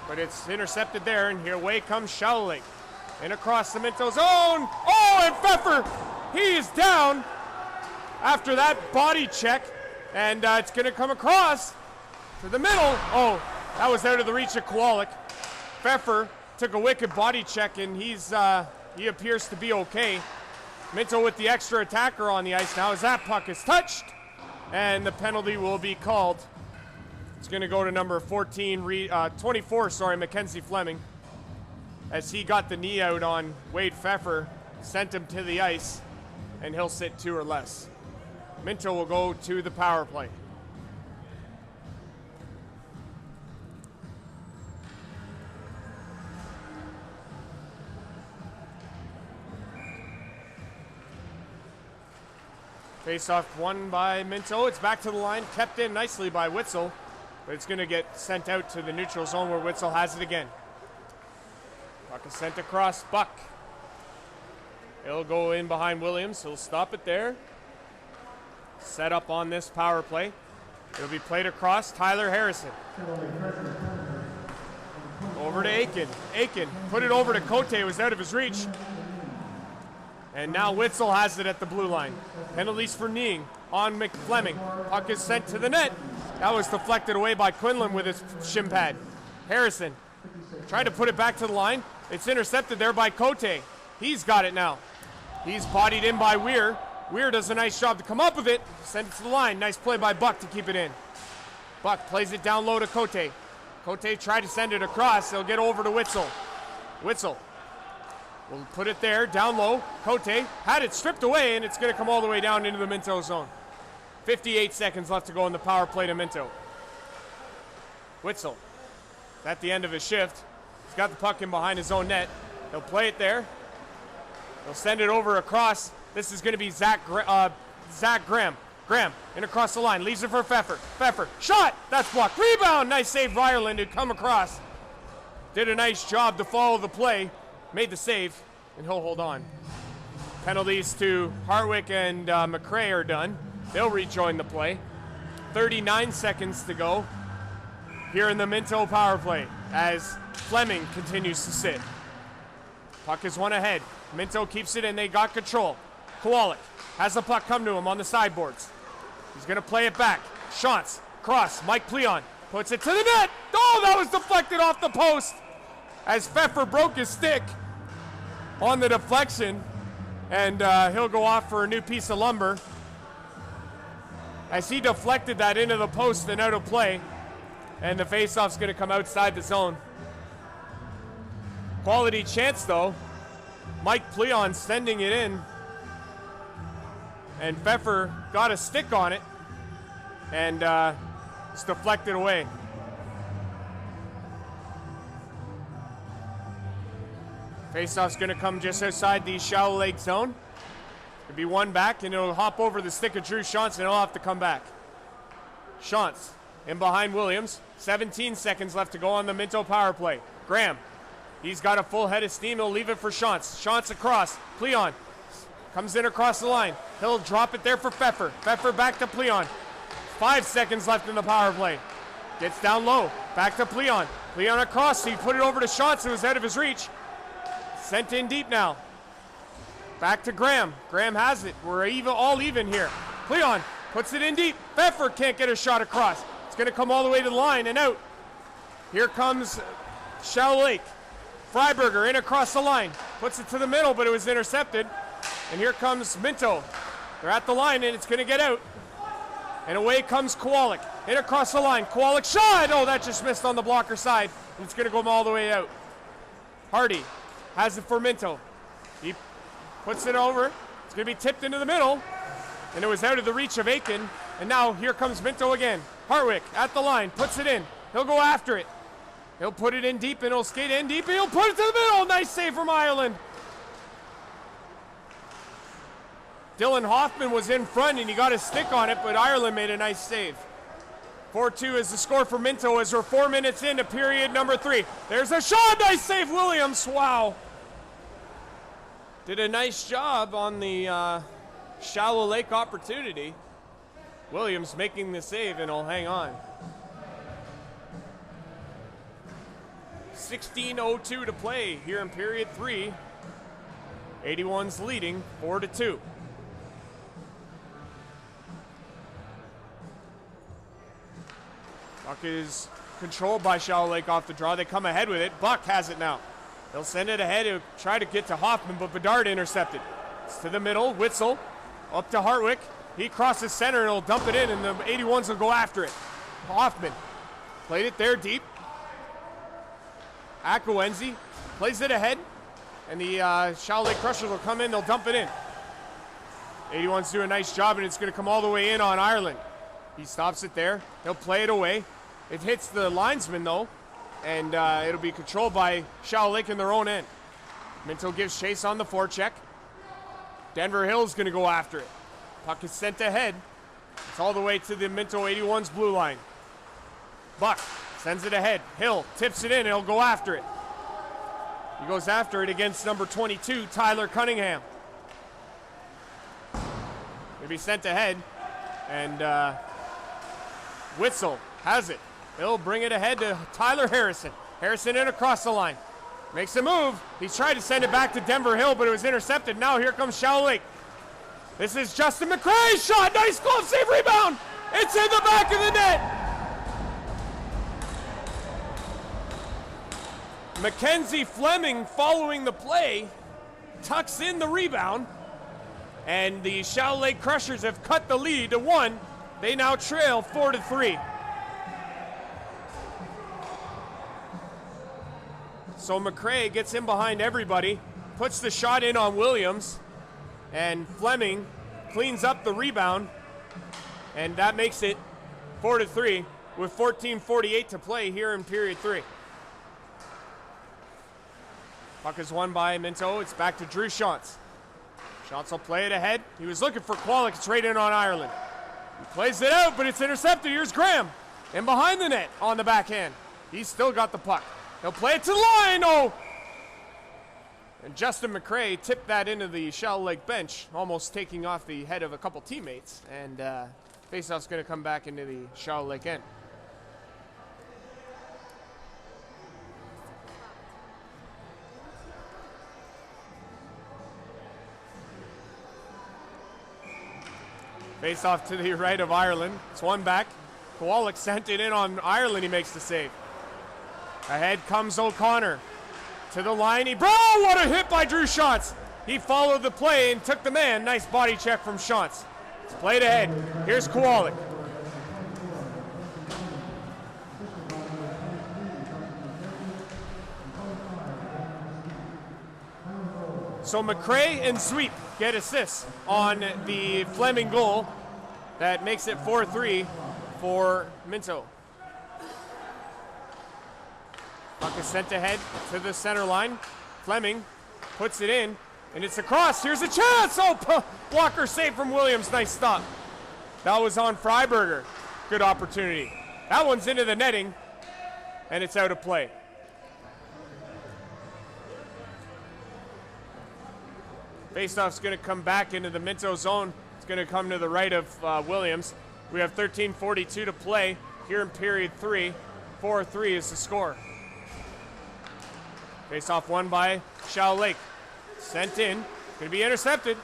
but it's intercepted there, and here away comes Shallow Lake. And across the Minto zone. Oh, and Pfeffer, he is down after that body check, and it's going to come across to the middle. Oh, that was out of the reach of Kowalik. Pfeffer took a wicked body check, and he appears to be okay. Minto with the extra attacker on the ice now as that puck is touched, and the penalty will be called. It's going to go to number 24, Mackenzie Fleming, as he got the knee out on Wade Pfeffer, sent him to the ice, and he'll sit 2 or less. Minto will go to the power play. Face-off won by Minto. It's back to the line, kept in nicely by Witzel, but it's going to get sent out to the neutral zone where Witzel has it again. Puck is sent across. Buck. He'll go in behind Williams. He'll stop it there. Set up on this power play. It'll be played across. Tyler Harrison. Over to Aiken. Aiken put it over to Cote. It was out of his reach. And now Witzel has it at the blue line. Penalties for kneeing on McFleming. Puck is sent to the net. That was deflected away by Quinlan with his shin pad. Harrison tried to put it back to the line. It's intercepted there by Cote. He's got it now. He's bodied in by Weir. Weir does a nice job to come up with it. Send it to the line. Nice play by Buck to keep it in. Buck plays it down low to Cote. Cote tried to send it across. They'll get over to Witzel. Witzel will put it there, down low. Cote had it stripped away, and it's going to come all the way down into the Minto zone. 58 seconds left to go in the power play to Minto. Witzel, at the end of his shift, he's got the puck in behind his own net. He'll play it there. He'll send it over across. This is going to be Zach Graham. Graham in across the line, leaves it for Pfeffer. Pfeffer, shot! That's blocked. Rebound! Nice save, Ireland, to come across. Did a nice job to follow the play. Made the save, and he'll hold on. Penalties to Hartwick and McCrae are done. They'll rejoin the play. 39 seconds to go here in the Minto power play as Fleming continues to sit. Puck is one ahead. Minto keeps it, and they got control. Kowalik has the puck come to him on the sideboards. He's going to play it back. Shantz, cross, Mike Pleon puts it to the net. Oh, that was deflected off the post as Pfeffer broke his stick on the deflection, and he'll go off for a new piece of lumber as he deflected that into the post and out of play, and the faceoff's going to come outside the zone. Quality chance, though. Mike Pleon sending it in, and Pfeffer got a stick on it, and it's deflected away. Faceoff's going to come just outside the shallow lake zone. It'll be one back, and it'll hop over the stick of Drew Shantz, and he'll have to come back. Shantz in behind Williams. 17 seconds left to go on the Minto power play. Graham, he's got a full head of steam. He'll leave it for Shantz. Shantz across. Pleon comes in across the line. He'll drop it there for Pfeffer. Pfeffer back to Pleon. 5 seconds left in the power play. Gets down low. Back to Pleon. Leon across, he put it over to Shots, it was out of his reach. Sent in deep now. Back to Graham. Graham has it. We're even, all even here. Leon puts it in deep. Bedford can't get a shot across. It's going to come all the way to the line and out. Here comes Shallow Lake. Freiberger in across the line. Puts it to the middle, but it was intercepted. And here comes Minto. They're at the line, and it's going to get out. And away comes Kowalik. In across the line. Kowalik shot! Oh, that just missed on the blocker side. And it's going to go all the way out. Hardy has it for Minto. He puts it over. It's going to be tipped into the middle. And it was out of the reach of Aiken. And now here comes Minto again. Hartwick at the line. Puts it in. He'll go after it. He'll put it in deep, and he'll skate in deep, and he'll put it to the middle. Nice save from Ireland. Dylan Hoffman was in front, and he got a stick on it, but Ireland made a nice save. 4-2 is the score for Minto as we're 4 minutes into period number 3. There's a shot. Nice save, Williams. Wow. Did a nice job on the Shallow Lake opportunity. Williams making the save, and he'll hang on. 16:02 to play here in period 3. 81's leading 4-2. Buck is controlled by Shallow Lake off the draw. They come ahead with it. Buck has it now. They'll send it ahead. He'll try to get to Hoffman, but Bedard intercepted. It's to the middle. Witzel up to Hartwick. He crosses center, and he'll dump it in, and the 81s will go after it. Hoffman played it there deep. Akawenzi plays it ahead, and the Shallow Lake Crushers will come in. They'll dump it in. 81's do a nice job, and it's going to come all the way in on Ireland. He stops it there. He'll play it away. It hits the linesman, though, and it'll be controlled by Shallow Lake in their own end. Minto gives chase on the forecheck. Denver Hill's going to go after it. Puck is sent ahead. It's all the way to the Minto 81's blue line. Buck sends it ahead. Hill tips it in, and he'll go after it. He goes after it against number 22, Tyler Cunningham. He'll be sent ahead, and Witzel has it. He'll bring it ahead to Tyler Harrison. Harrison in across the line. Makes a move. He's tried to send it back to Denver Hill, but it was intercepted. Now here comes Shallow Lake. This is Justin McCrae's shot. Nice glove save rebound. It's in the back of the net. Mackenzie Fleming, following the play, tucks in the rebound, and the Shallow Lake Crushers have cut the lead to 1. They now trail 4-3. So McCrae gets in behind everybody, puts the shot in on Williams, and Fleming cleans up the rebound, and that makes it 4-3 with 14:48 to play here in period 3. Puck is won by Minto. It's back to Drew Shantz. Shantz will play it ahead. He was looking for Kowalik. It's right in on Ireland. He plays it out, but it's intercepted. Here's Graham. And behind the net on the backhand. He's still got the puck. He'll play it to the line. Oh! And Justin McCrae tipped that into the Shallow Lake bench, almost taking off the head of a couple teammates. And faceoff's going to come back into the Shallow Lake end. Face off to the right of Ireland. It's one back. Kowalik sent it in on Ireland. He makes the save. Ahead comes O'Connor. To the line. What a hit by Drew Shantz. He followed the play and took the man. Nice body check from Shantz. It's played ahead. Here's Kowalik. So McCrae and Sweep get assists on the Fleming goal. That makes it 4-3 for Minto. Puck is sent ahead to the center line. Fleming puts it in, and it's across. Here's a chance. Oh, blocker save from Williams. Nice stop. That was on Freiberger. Good opportunity. That one's into the netting, and it's out of play. Faceoff's going to come back into the Minto zone. It's going to come to the right of Williams. We have 13:42 to play here in period 3. 4-3 is the score. Face-off won by Shao Lake. Sent in. Going to be intercepted.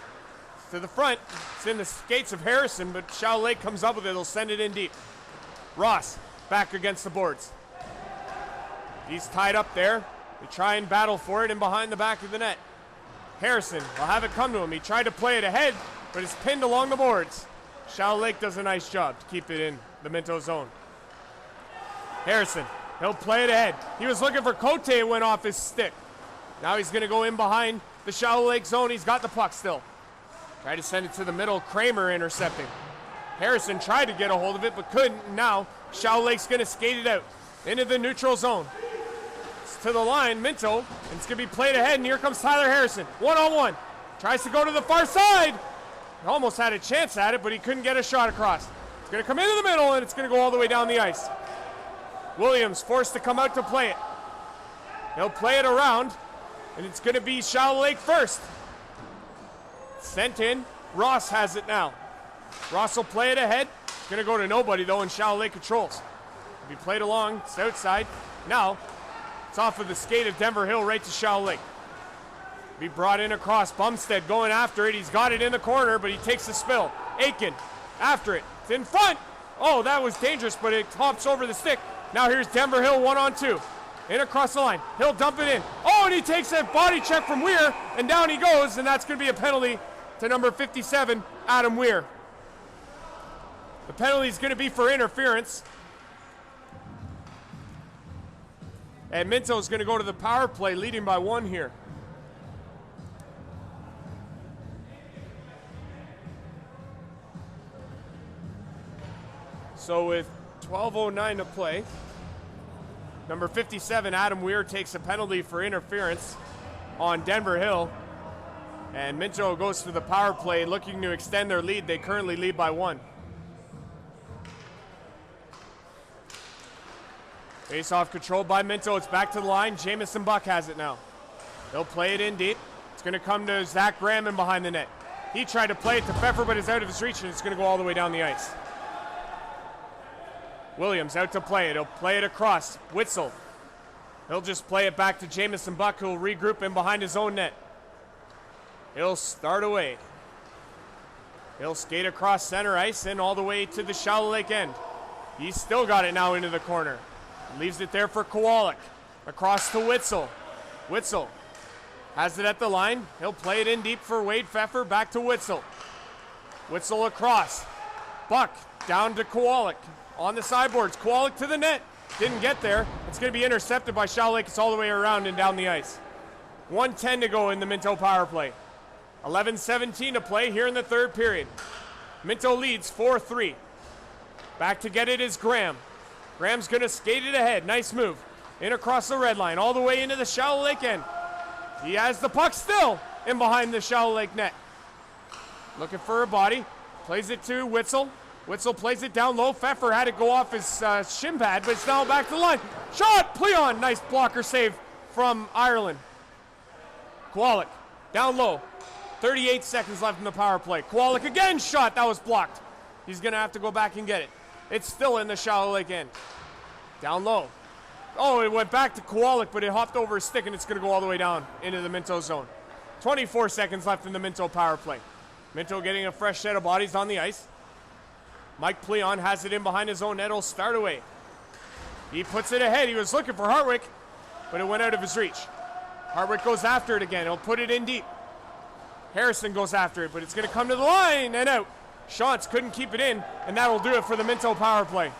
To the front. It's in the skates of Harrison, but Shao Lake comes up with it. He'll send it in deep. Ross back against the boards. He's tied up there. They try and battle for it and behind the back of the net. Harrison will have it come to him. He tried to play it ahead, but it's pinned along the boards. Shao Lake does a nice job to keep it in the Minto zone. Harrison, he'll play it ahead. He was looking for Cote, it went off his stick. Now he's going to go in behind the Shao Lake zone. He's got the puck still. Try to send it to the middle. Kramer intercepting. Harrison tried to get a hold of it, but couldn't. And now Shao Lake's going to skate it out into the neutral zone. It's to the line, Minto, and it's going to be played ahead, and here comes Tyler Harrison. One-on-one. Tries to go to the far side. He almost had a chance at it, but he couldn't get a shot across. It's going to come into the middle, and it's going to go all the way down the ice. Williams forced to come out to play it. He'll play it around, and it's going to be Shao Lake first. Sent in. Ross has it now. Ross will play it ahead. It's going to go to nobody, though, and Shao Lake controls. It'll be played along. It's outside. Now, it's off of the skate of Denver Hill right to Shao Lake. Be brought in across. Bumstead going after it. He's got it in the corner, but he takes the spill. Aiken after it. It's in front. Oh, that was dangerous, but it hops over the stick. Now here's Denver Hill 1-on-2. In across the line. He'll dump it in. Oh, and he takes a body check from Weir, and down he goes, and that's going to be a penalty to number 57, Adam Weir. The penalty is going to be for interference. And Minto is going to go to the power play, leading by 1 here. So with 12:09 to play, number 57, Adam Weir, takes a penalty for interference on Denver Hill. And Minto goes to the power play looking to extend their lead. They currently lead by 1. Face-off controlled by Minto. It's back to the line. Jamison Buck has it now. He'll play it in deep. It's going to come to Zach Graham in behind the net. He tried to play it to Pfeffer, but it's out of his reach, and it's going to go all the way down the ice. Williams out to play it. He'll play it across. Witzel. He'll just play it back to Jamison Buck, who will regroup in behind his own net. He'll start away. He'll skate across center ice and all the way to the Shallow Lake end. He's still got it now into the corner. Leaves it there for Kowalik. Across to Witzel. Witzel has it at the line. He'll play it in deep for Wade Pfeffer. Back to Witzel. Witzel across. Buck down to Kowalik. On the sideboards. Kowalik to the net. Didn't get there. It's going to be intercepted by Shallow Lake. It's all the way around and down the ice. 1:10 to go in the Minto power play. 11:17 to play here in the third period. Minto leads 4-3. Back to get it is Graham. Graham's going to skate it ahead. Nice move. In across the red line. All the way into the Shallow Lake end. He has the puck still in behind the Shallow Lake net. Looking for a body. Plays it to Witzel. Witzel plays it down low. Pfeffer had it go off his shin pad, but it's now back to the line. Shot! Pleon! Nice blocker save from Ireland. Kowalik down low. 38 seconds left in the power play. Kowalik again shot. That was blocked. He's going to have to go back and get it. It's still in the Shallow Lake end. Down low. Oh, it went back to Kowalik, but it hopped over his stick, and it's going to go all the way down into the Minto zone. 24 seconds left in the Minto power play. Minto getting a fresh set of bodies on the ice. Mike Pleon has it in behind his own net. He'll start away. He puts it ahead. He was looking for Hartwick, but it went out of his reach. Hartwick goes after it again. He'll put it in deep. Harrison goes after it, but it's going to come to the line and out. Shantz couldn't keep it in, and that'll do it for the Minto power play.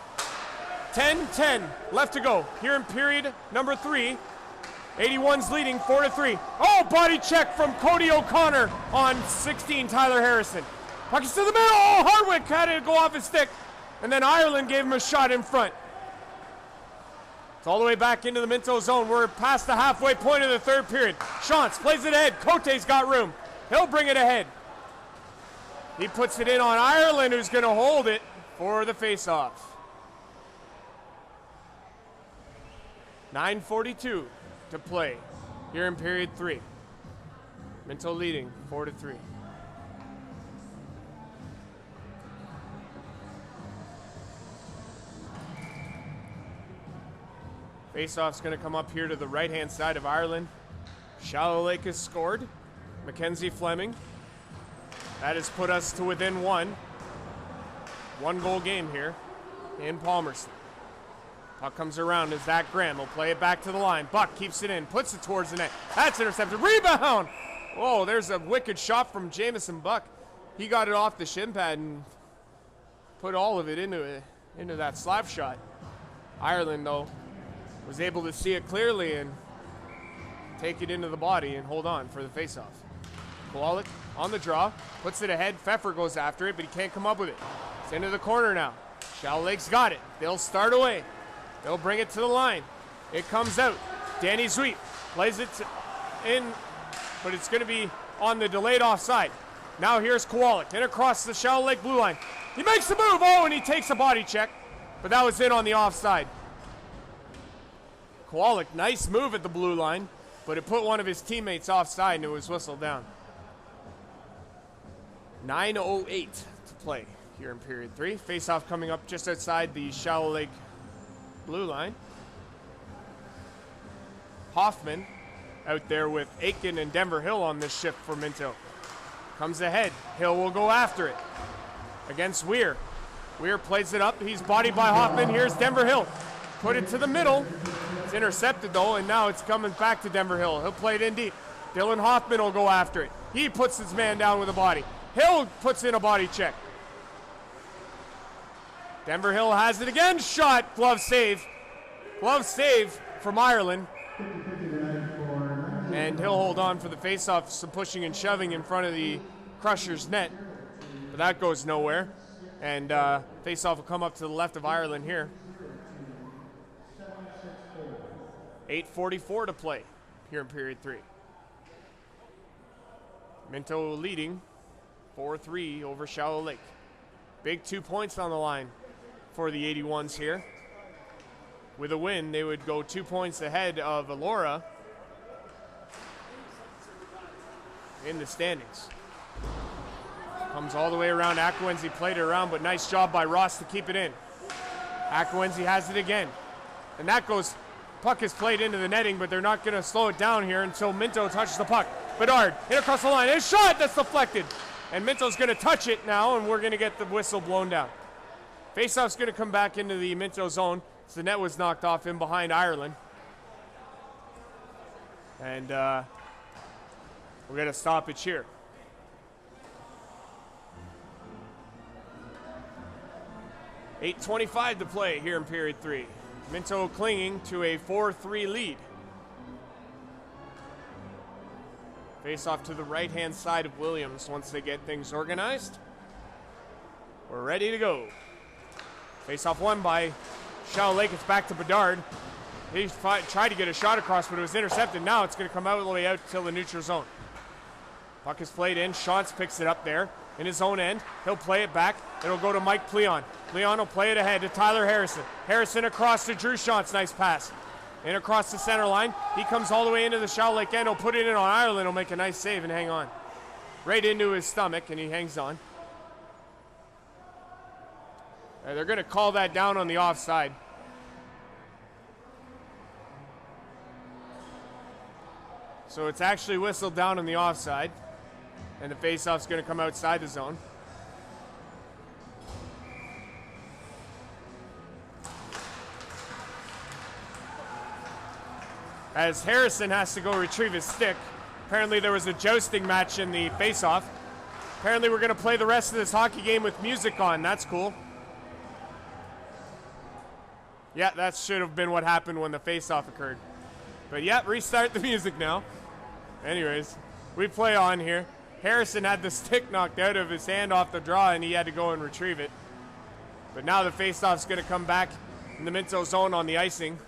10-10 left to go here in period number 3. 81's leading 4-3. Oh, body check from Cody O'Connor on 16, Tyler Harrison. Puck is to the middle. Oh, Hardwick had it go off his stick, and then Ireland gave him a shot in front. It's all the way back into the Minto zone. We're past the halfway point of the third period. Shantz plays it ahead. Cote's got room. He'll bring it ahead. He puts it in on Ireland, who's going to hold it for the face-off. 9:42 to play here in period 3. Minto leading 4-3. Faceoff's going to come up here to the right-hand side of Ireland. Shallow Lake has scored. Mackenzie Fleming. That has put us to within one. One-goal game here in Palmerston. Puck comes around as Zach Graham will play it back to the line. Buck keeps it in, puts it towards the net. That's intercepted. Rebound! Oh, there's a wicked shot from Jamison Buck. He got it off the shin pad and put all of it into that slap shot. Ireland, though, was able to see it clearly and take it into the body and hold on for the faceoff. Kowalik on the draw, puts it ahead. Pfeffer goes after it, but he can't come up with it. It's into the corner now. Shallow Lake's got it. They'll start away. They'll bring it to the line. It comes out. Danny Zweep plays it in, but it's going to be on the delayed offside. Now here's Kowalik in across the Shallow Lake blue line. He makes the move. Oh, and he takes a body check, but that was in on the offside. Kowalik, nice move at the blue line, but it put one of his teammates offside and it was whistled down. 9:08 to play here in period 3. Face-off coming up just outside the Shallow Lake blue line. Hoffman out there with Aiken and Denver Hill on this shift for Minto. Comes ahead. Hill will go after it against Weir. Weir plays it up. He's bodied by Hoffman. Here's Denver Hill. Put it to the middle. It's intercepted though, and now it's coming back to Denver Hill. He'll play it in deep. Dylan Hoffman will go after it. He puts his man down with a body. Hill puts in a body check. Denver Hill has it again. Shot. Glove save. Glove save from Ireland. And he'll hold on for the faceoff. Some pushing and shoving in front of the Crushers net. But that goes nowhere. And faceoff will come up to the left of Ireland here. 8:44 to play here in period 3. Minto leading 4-3 over Shallow Lake. Big 2 points on the line for the 81s here. With a win, they would go 2 points ahead of Elora in the standings. Comes all the way around. Akawenzi played it around, but nice job by Ross to keep it in. Akawenzi has it again. And that goes, puck is played into the netting, but they're not going to slow it down here until Minto touches the puck. Bedard, in across the line, and shot, that's deflected. And Minto's going to touch it now, and we're going to get the whistle blown down. Faceoff's going to come back into the Minto zone. So the net was knocked off in behind Ireland. And we're going to stoppage here. $8:25 to play here in period 3. Minto clinging to a 4-3 lead. Face off to the right-hand side of Williams once they get things organized. We're ready to go. Face off won by Shallow Lake. It's back to Bedard. He tried to get a shot across, but it was intercepted. Now it's going to come out all the way out till the neutral zone. Puck is played in. Shantz picks it up there in his own end. He'll play it back. It'll go to Mike Pleon. Pleon will play it ahead to Tyler Harrison. Harrison across to Drew Shantz. Nice pass. In across the center line. He comes all the way into the Shallow Lake end. He'll put it in on Ireland. He'll make a nice save and hang on. Right into his stomach, and he hangs on. They're going to call that down on the offside. So it's actually whistled down on the offside. And the faceoff's going to come outside the zone. As Harrison has to go retrieve his stick. Apparently there was a jousting match in the faceoff. Apparently we're going to play the rest of this hockey game with music on. That's cool. Yeah, that should have been what happened when the faceoff occurred. But yeah, restart the music now. Anyways, we play on here. Harrison had the stick knocked out of his hand off the draw, and he had to go and retrieve it. But now the faceoff's going to come back in the Minto zone on the icing.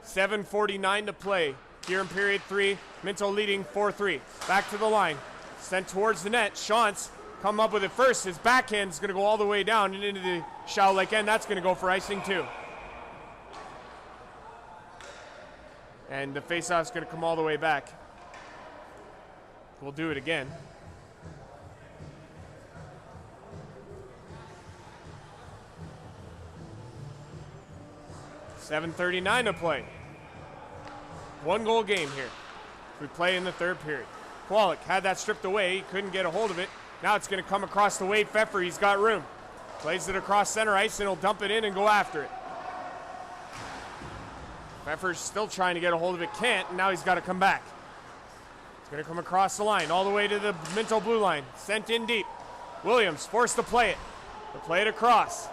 7:49 to play here in period 3. Minto leading 4-3. Back to the line. Sent towards the net. Shantz come up with it first. His backhand is going to go all the way down and into the Shallow Lake end. That's going to go for icing too. And the faceoff's going to come all the way back. We'll do it again. $7:39 to play 1-goal game here. We play in the third period. Kowalik had that stripped away. He couldn't get a hold of it. Now it's going to come across the way. Pfeffer, he's got room. Plays it across center ice, and he'll dump it in and go after it. Pfeffer's still trying to get a hold of it. Can't, and now he's got to come back. It's going to come across the line, all the way to the Minto blue line. Sent in deep. Williams forced to play it. To play it across.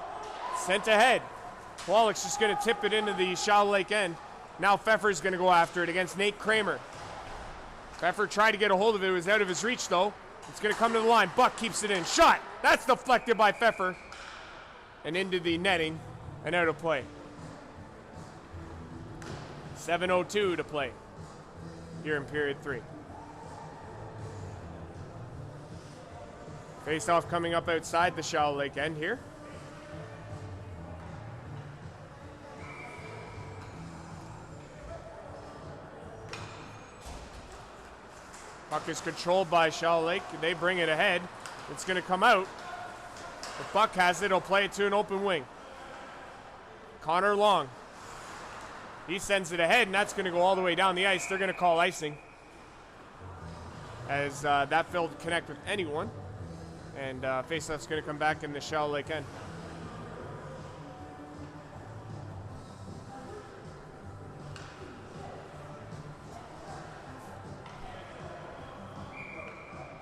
Sent ahead. Kowalik's just going to tip it into the Shallow Lake end. Now Pfeffer's going to go after it against Nate Kramer. Pfeffer tried to get a hold of it. It was out of his reach, though. It's going to come to the line. Buck keeps it in. Shot! That's deflected by Pfeffer. And into the netting and out of play. 7:02 to play here in period 3. Face-off coming up outside the Shallow Lake end here. Puck is controlled by Shallow Lake. They bring it ahead. It's going to come out. If Buck has it, he'll play it to an open wing. Connor Long. He sends it ahead, and that's going to go all the way down the ice. They're going to call icing. As that failed to connect with anyone. And faceoff's going to come back in the Shallow Lake end.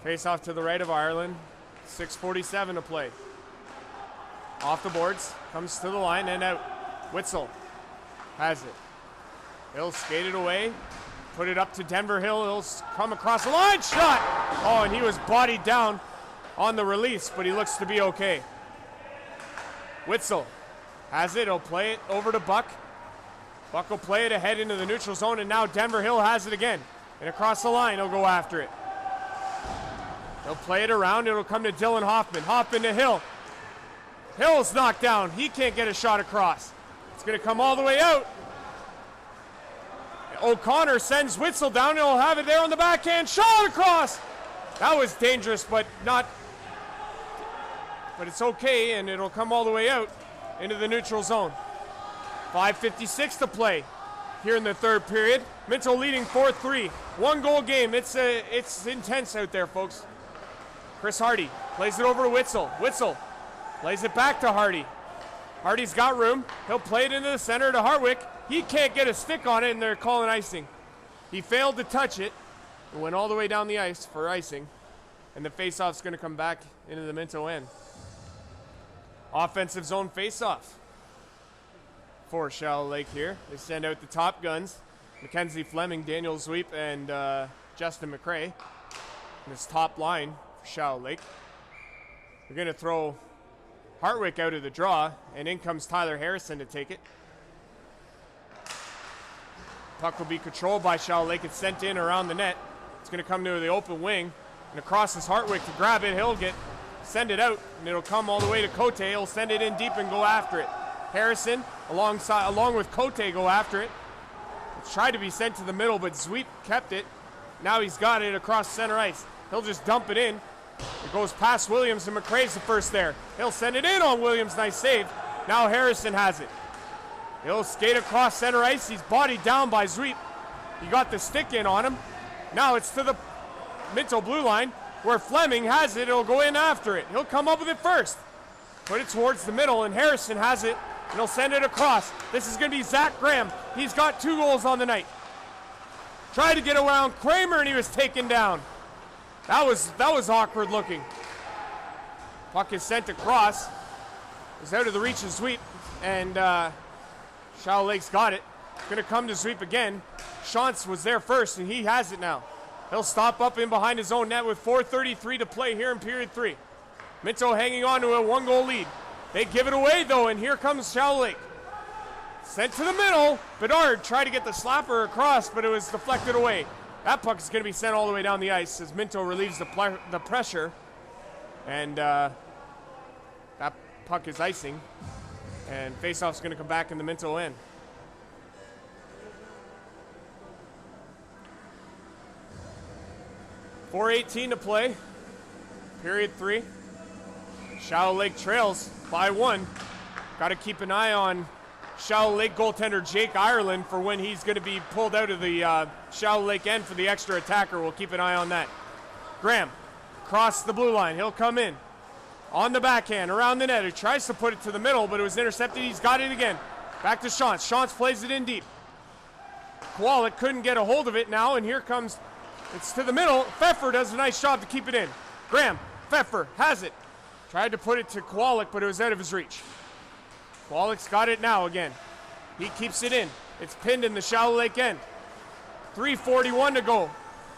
Face-off to the right of Ireland. 6:47 to play. Off the boards. Comes to the line and out. Witzel has it. He'll skate it away. Put it up to Denver Hill. He'll come across the line. Shot! Oh, and he was bodied down on the release, but he looks to be okay. Witzel has it. He'll play it over to Buck. Buck will play it ahead into the neutral zone, and now Denver Hill has it again. And across the line, he'll go after it. He'll play it around. It'll come to Dylan Hoffman. Hoffman to Hill. Hill's knocked down. He can't get a shot across. It's going to come all the way out. O'Connor sends Witzel down. He'll have it there on the backhand. Shot across. That was dangerous, but it's okay, and it'll come all the way out into the neutral zone. 5:56 to play here in the third period. Minto leading 4-3. 1-goal game. It's intense out there, folks. Chris Hardy plays it over to Witzel. Witzel plays it back to Hardy. Hardy's got room. He'll play it into the center to Hartwick. He can't get a stick on it, and they're calling icing. He failed to touch it. It went all the way down the ice for icing. And the faceoff's going to come back into the Minto end. Offensive zone faceoff for Shallow Lake here. They send out the top guns. Mackenzie Fleming, Daniel Zweep, and Justin McRae. And this top line for Shallow Lake. We're going to throw Hartwick out of the draw, and in comes Tyler Harrison to take it. Puck will be controlled by Shallow Lake. It's sent in around the net. It's going to come to the open wing, and across is Hartwick to grab it. He'll send it out, and it'll come all the way to Cote. He'll send it in deep and go after it. Harrison, along with Cote, go after it. It's tried to be sent to the middle, but Zweep kept it. Now he's got it across center ice. He'll just dump it in. It goes past Williams, and McRae's the first there. He'll send it in on Williams. Nice save. Now Harrison has it. He'll skate across center ice. He's bodied down by Zweep. He got the stick in on him. Now it's to the Minto blue line where Fleming has it. He'll go in after it. He'll come up with it first. Put it towards the middle, and Harrison has it, and he'll send it across. This is going to be Zach Graham. He's got 2 goals on the night. Tried to get around Kramer, and he was taken down. That was awkward looking. Puck is sent across. It's out of the reach of Zweep, and Shallow Lake's got it. Going to come to Zweep again. Shantz was there first, and he has it now. He'll stop up in behind his own net with 4:33 to play here in period 3. Minto hanging on to a 1-goal lead. They give it away, though, and here comes Shallow Lake. Sent to the middle. Bedard tried to get the slapper across, but it was deflected away. That puck is going to be sent all the way down the ice as Minto relieves the pressure. And that puck is icing. And faceoff's going to come back in the Minto end. .418 to play. Period 3. Shallow Lake trails by 1. Got to keep an eye on Shallow Lake goaltender Jake Ireland for when he's going to be pulled out of the Shallow Lake end for the extra attacker. We'll keep an eye on that. Graham, across the blue line. He'll come in. On the backhand, around the net. He tries to put it to the middle, but it was intercepted. He's got it again. Back to Shantz. Shantz plays it in deep. Kowalik couldn't get a hold of it now, and here comes, it's to the middle. Pfeffer does a nice job to keep it in. Graham, Pfeffer has it. Tried to put it to Kowalik, but it was out of his reach. Kowalik's got it now again. He keeps it in. It's pinned in the Shallow Lake end. 3:41 to go.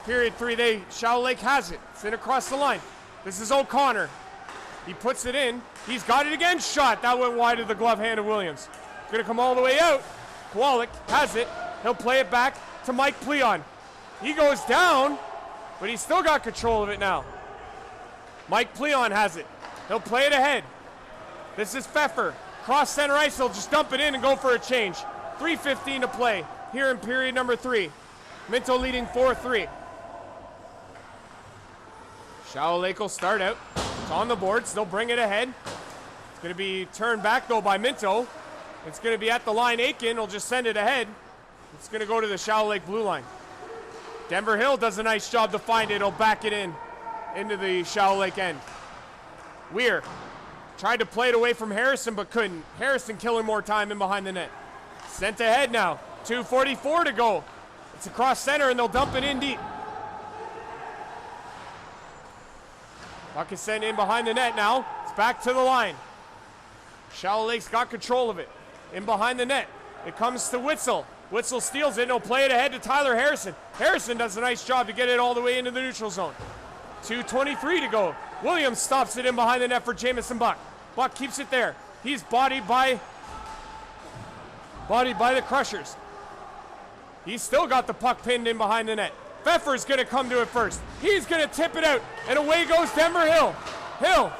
Period 3, Shallow Lake has it. It's in across the line. This is O'Connor. He puts it in. He's got it again. Shot. That went wide of the glove hand of Williams. Going to come all the way out. Kowalik has it. He'll play it back to Mike Pleon. He goes down, but he's still got control of it now. Mike Pleon has it. He'll play it ahead. This is Pfeffer. Cross center ice. He'll just dump it in and go for a change. 3:15 to play here in period number 3. Minto leading 4-3. Shallow Lake will start out. It's on the boards. They'll bring it ahead. It's going to be turned back, though, by Minto. It's going to be at the line. Aiken will just send it ahead. It's going to go to the Shallow Lake blue line. Denver Hill does a nice job to find it. He'll back it in into the Shallow Lake end. Weir tried to play it away from Harrison, but couldn't. Harrison killing more time in behind the net. Sent ahead now. 2:44 to go. It's across center, and they'll dump it in deep. Puck is sent in behind the net now. It's back to the line. Shallow Lake's got control of it. In behind the net. It comes to Witzel. Witzel steals it and he'll play it ahead to Tyler Harrison. Harrison does a nice job to get it all the way into the neutral zone. 2:23 to go. Williams stops it in behind the net for Jamison Buck. Buck keeps it there. He's bodied by the Crushers. He's still got the puck pinned in behind the net. Pfeffer's going to come to it first. He's going to tip it out, and away goes Denver Hill. Hill,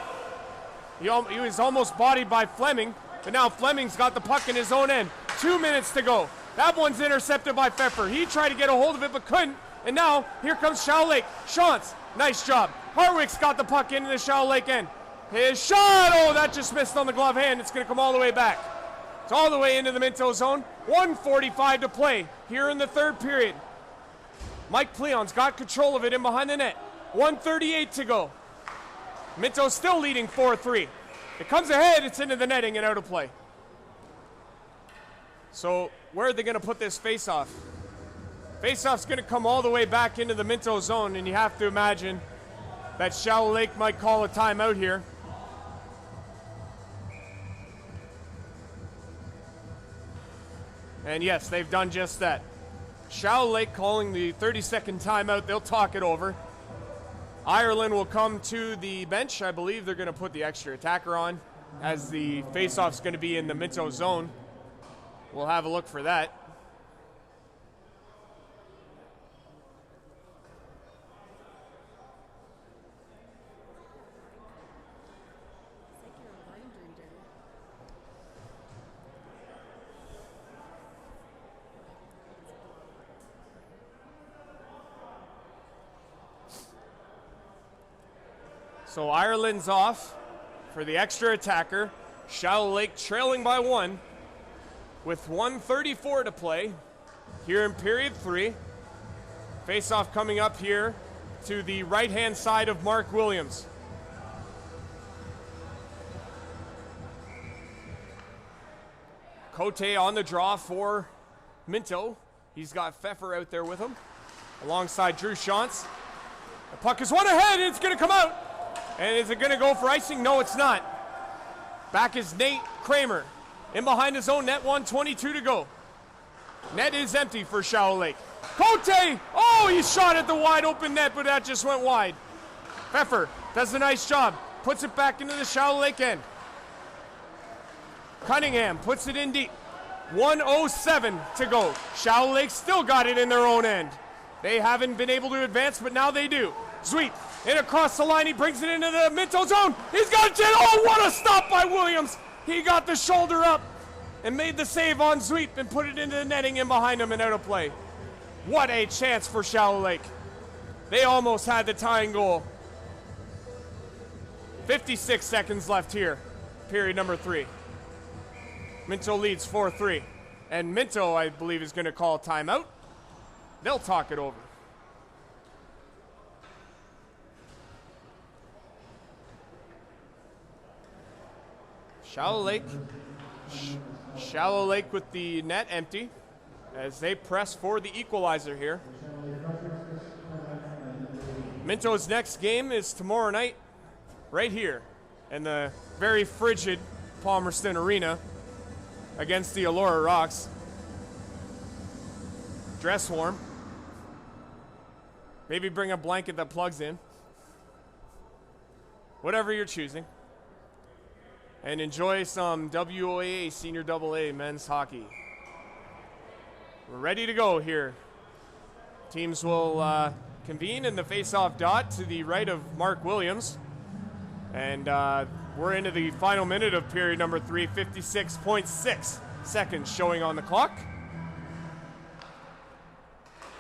he was almost bodied by Fleming, but now Fleming's got the puck in his own end. 2 minutes to go. That one's intercepted by Pfeffer. He tried to get a hold of it, but couldn't, and now here comes Shallow Lake. Shantz, nice job. Hartwick's got the puck into the Shallow Lake end. His shot, oh, that just missed on the glove hand. It's going to come all the way back. It's all the way into the Minto zone. 1:45 to play here in the third period. Mike Pleon's got control of it in behind the net. 1:38 to go. Minto's still leading 4-3. It comes ahead, it's into the netting and out of play. So where are they going to put this face-off? Face-off's going to come all the way back into the Minto zone, and you have to imagine that Shallow Lake might call a timeout here. And yes, they've done just that. Shallow Lake calling the 30-second timeout. They'll talk it over. Ireland will come to the bench. I believe they're going to put the extra attacker on as the face-off's going to be in the Minto zone. We'll have a look for that. So Ireland's off for the extra attacker. Shallow Lake trailing by 1 with 1:34 to play here in period 3. Face-off coming up here to the right-hand side of Mark Williams. Cote on the draw for Minto. He's got Pfeffer out there with him alongside Drew Shantz. The puck is one ahead, and it's going to come out. And is it going to go for icing? No, it's not. Back is Nate Kramer. In behind his own net, 1:22 to go. Net is empty for Shallow Lake. Cote! Oh, he shot at the wide open net, but that just went wide. Pfeffer does a nice job. Puts it back into the Shallow Lake end. Cunningham puts it in deep. 1:07 to go. Shallow Lake still got it in their own end. They haven't been able to advance, but now they do. Sweep. In across the line, he brings it into the Minto zone. He's got it. Oh, what a stop by Williams. He got the shoulder up and made the save on Zweep and put it into the netting in behind him and out of play. What a chance for Shallow Lake. They almost had the tying goal. 56 seconds left here, period number 3. Minto leads 4-3. And Minto, I believe, is going to call a timeout. They'll talk it over. Shallow Lake with the net empty as they press for the equalizer here. Minto's next game is tomorrow night, right here in the very frigid Palmerston Arena against the Elora Rocks. Dress warm. Maybe bring a blanket that plugs in. Whatever you're choosing. And enjoy some WOAA Senior AA men's hockey. We're ready to go here. Teams will convene in the face-off dot to the right of Mark Williams. And we're into the final minute of period number 3, 56.6 seconds showing on the clock.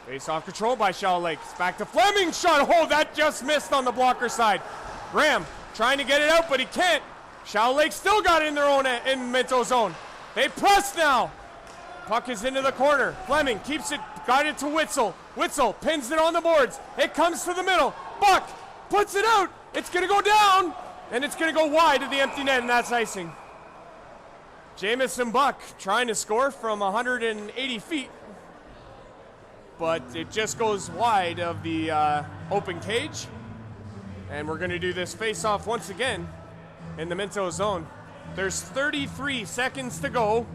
Face-off control by Shallow Lake. It's back to Fleming. Shot. Oh, that just missed on the blocker side. Graham trying to get it out, but he can't. Shallow Lake still got it in their own in Minto zone. They press now. Puck is into the corner. Fleming keeps it, got it to Witzel. Witzel pins it on the boards. It comes to the middle. Buck puts it out. It's going to go down, and it's going to go wide to the empty net, and that's icing. Jamison Buck trying to score from 180 feet, but it just goes wide of the open cage. And we're going to do this face-off once again in the Minto zone. There's 33 seconds to go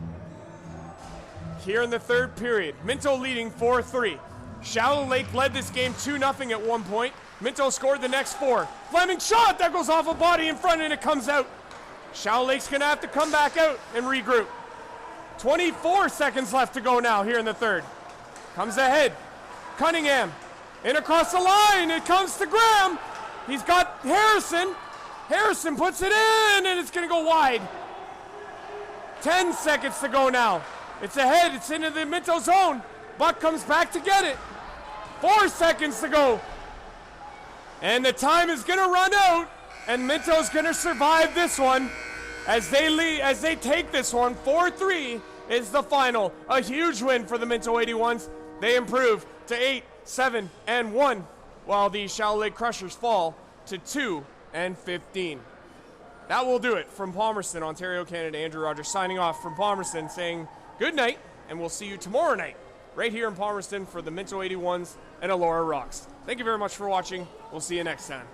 here in the third period. Minto leading 4-3. Shallow Lake led this game 2-0 at one point. Minto scored the next 4. Fleming shot, that goes off a body in front and it comes out. Shallow Lake's gonna have to come back out and regroup. 24 seconds left to go now here in the third. Comes ahead, Cunningham, in across the line, it comes to Graham. He's got Harrison. Harrison puts it in, and it's going to go wide. 10 seconds to go now. It's ahead. It's into the Minto zone. Buck comes back to get it. 4 seconds to go. And the time is going to run out, and Minto's going to survive this one as they take this one. 4-3 is the final. A huge win for the Minto 81s. They improve to 8-7-1, while the Shallow Lake Crushers fall to 2-15. That will do it from Palmerston, Ontario, Canada. Andrew Rogers signing off from Palmerston, saying good night, and we'll see you tomorrow night right here in Palmerston for the Minto 81s and Elora Rocks. Thank you very much for watching. We'll see you next time.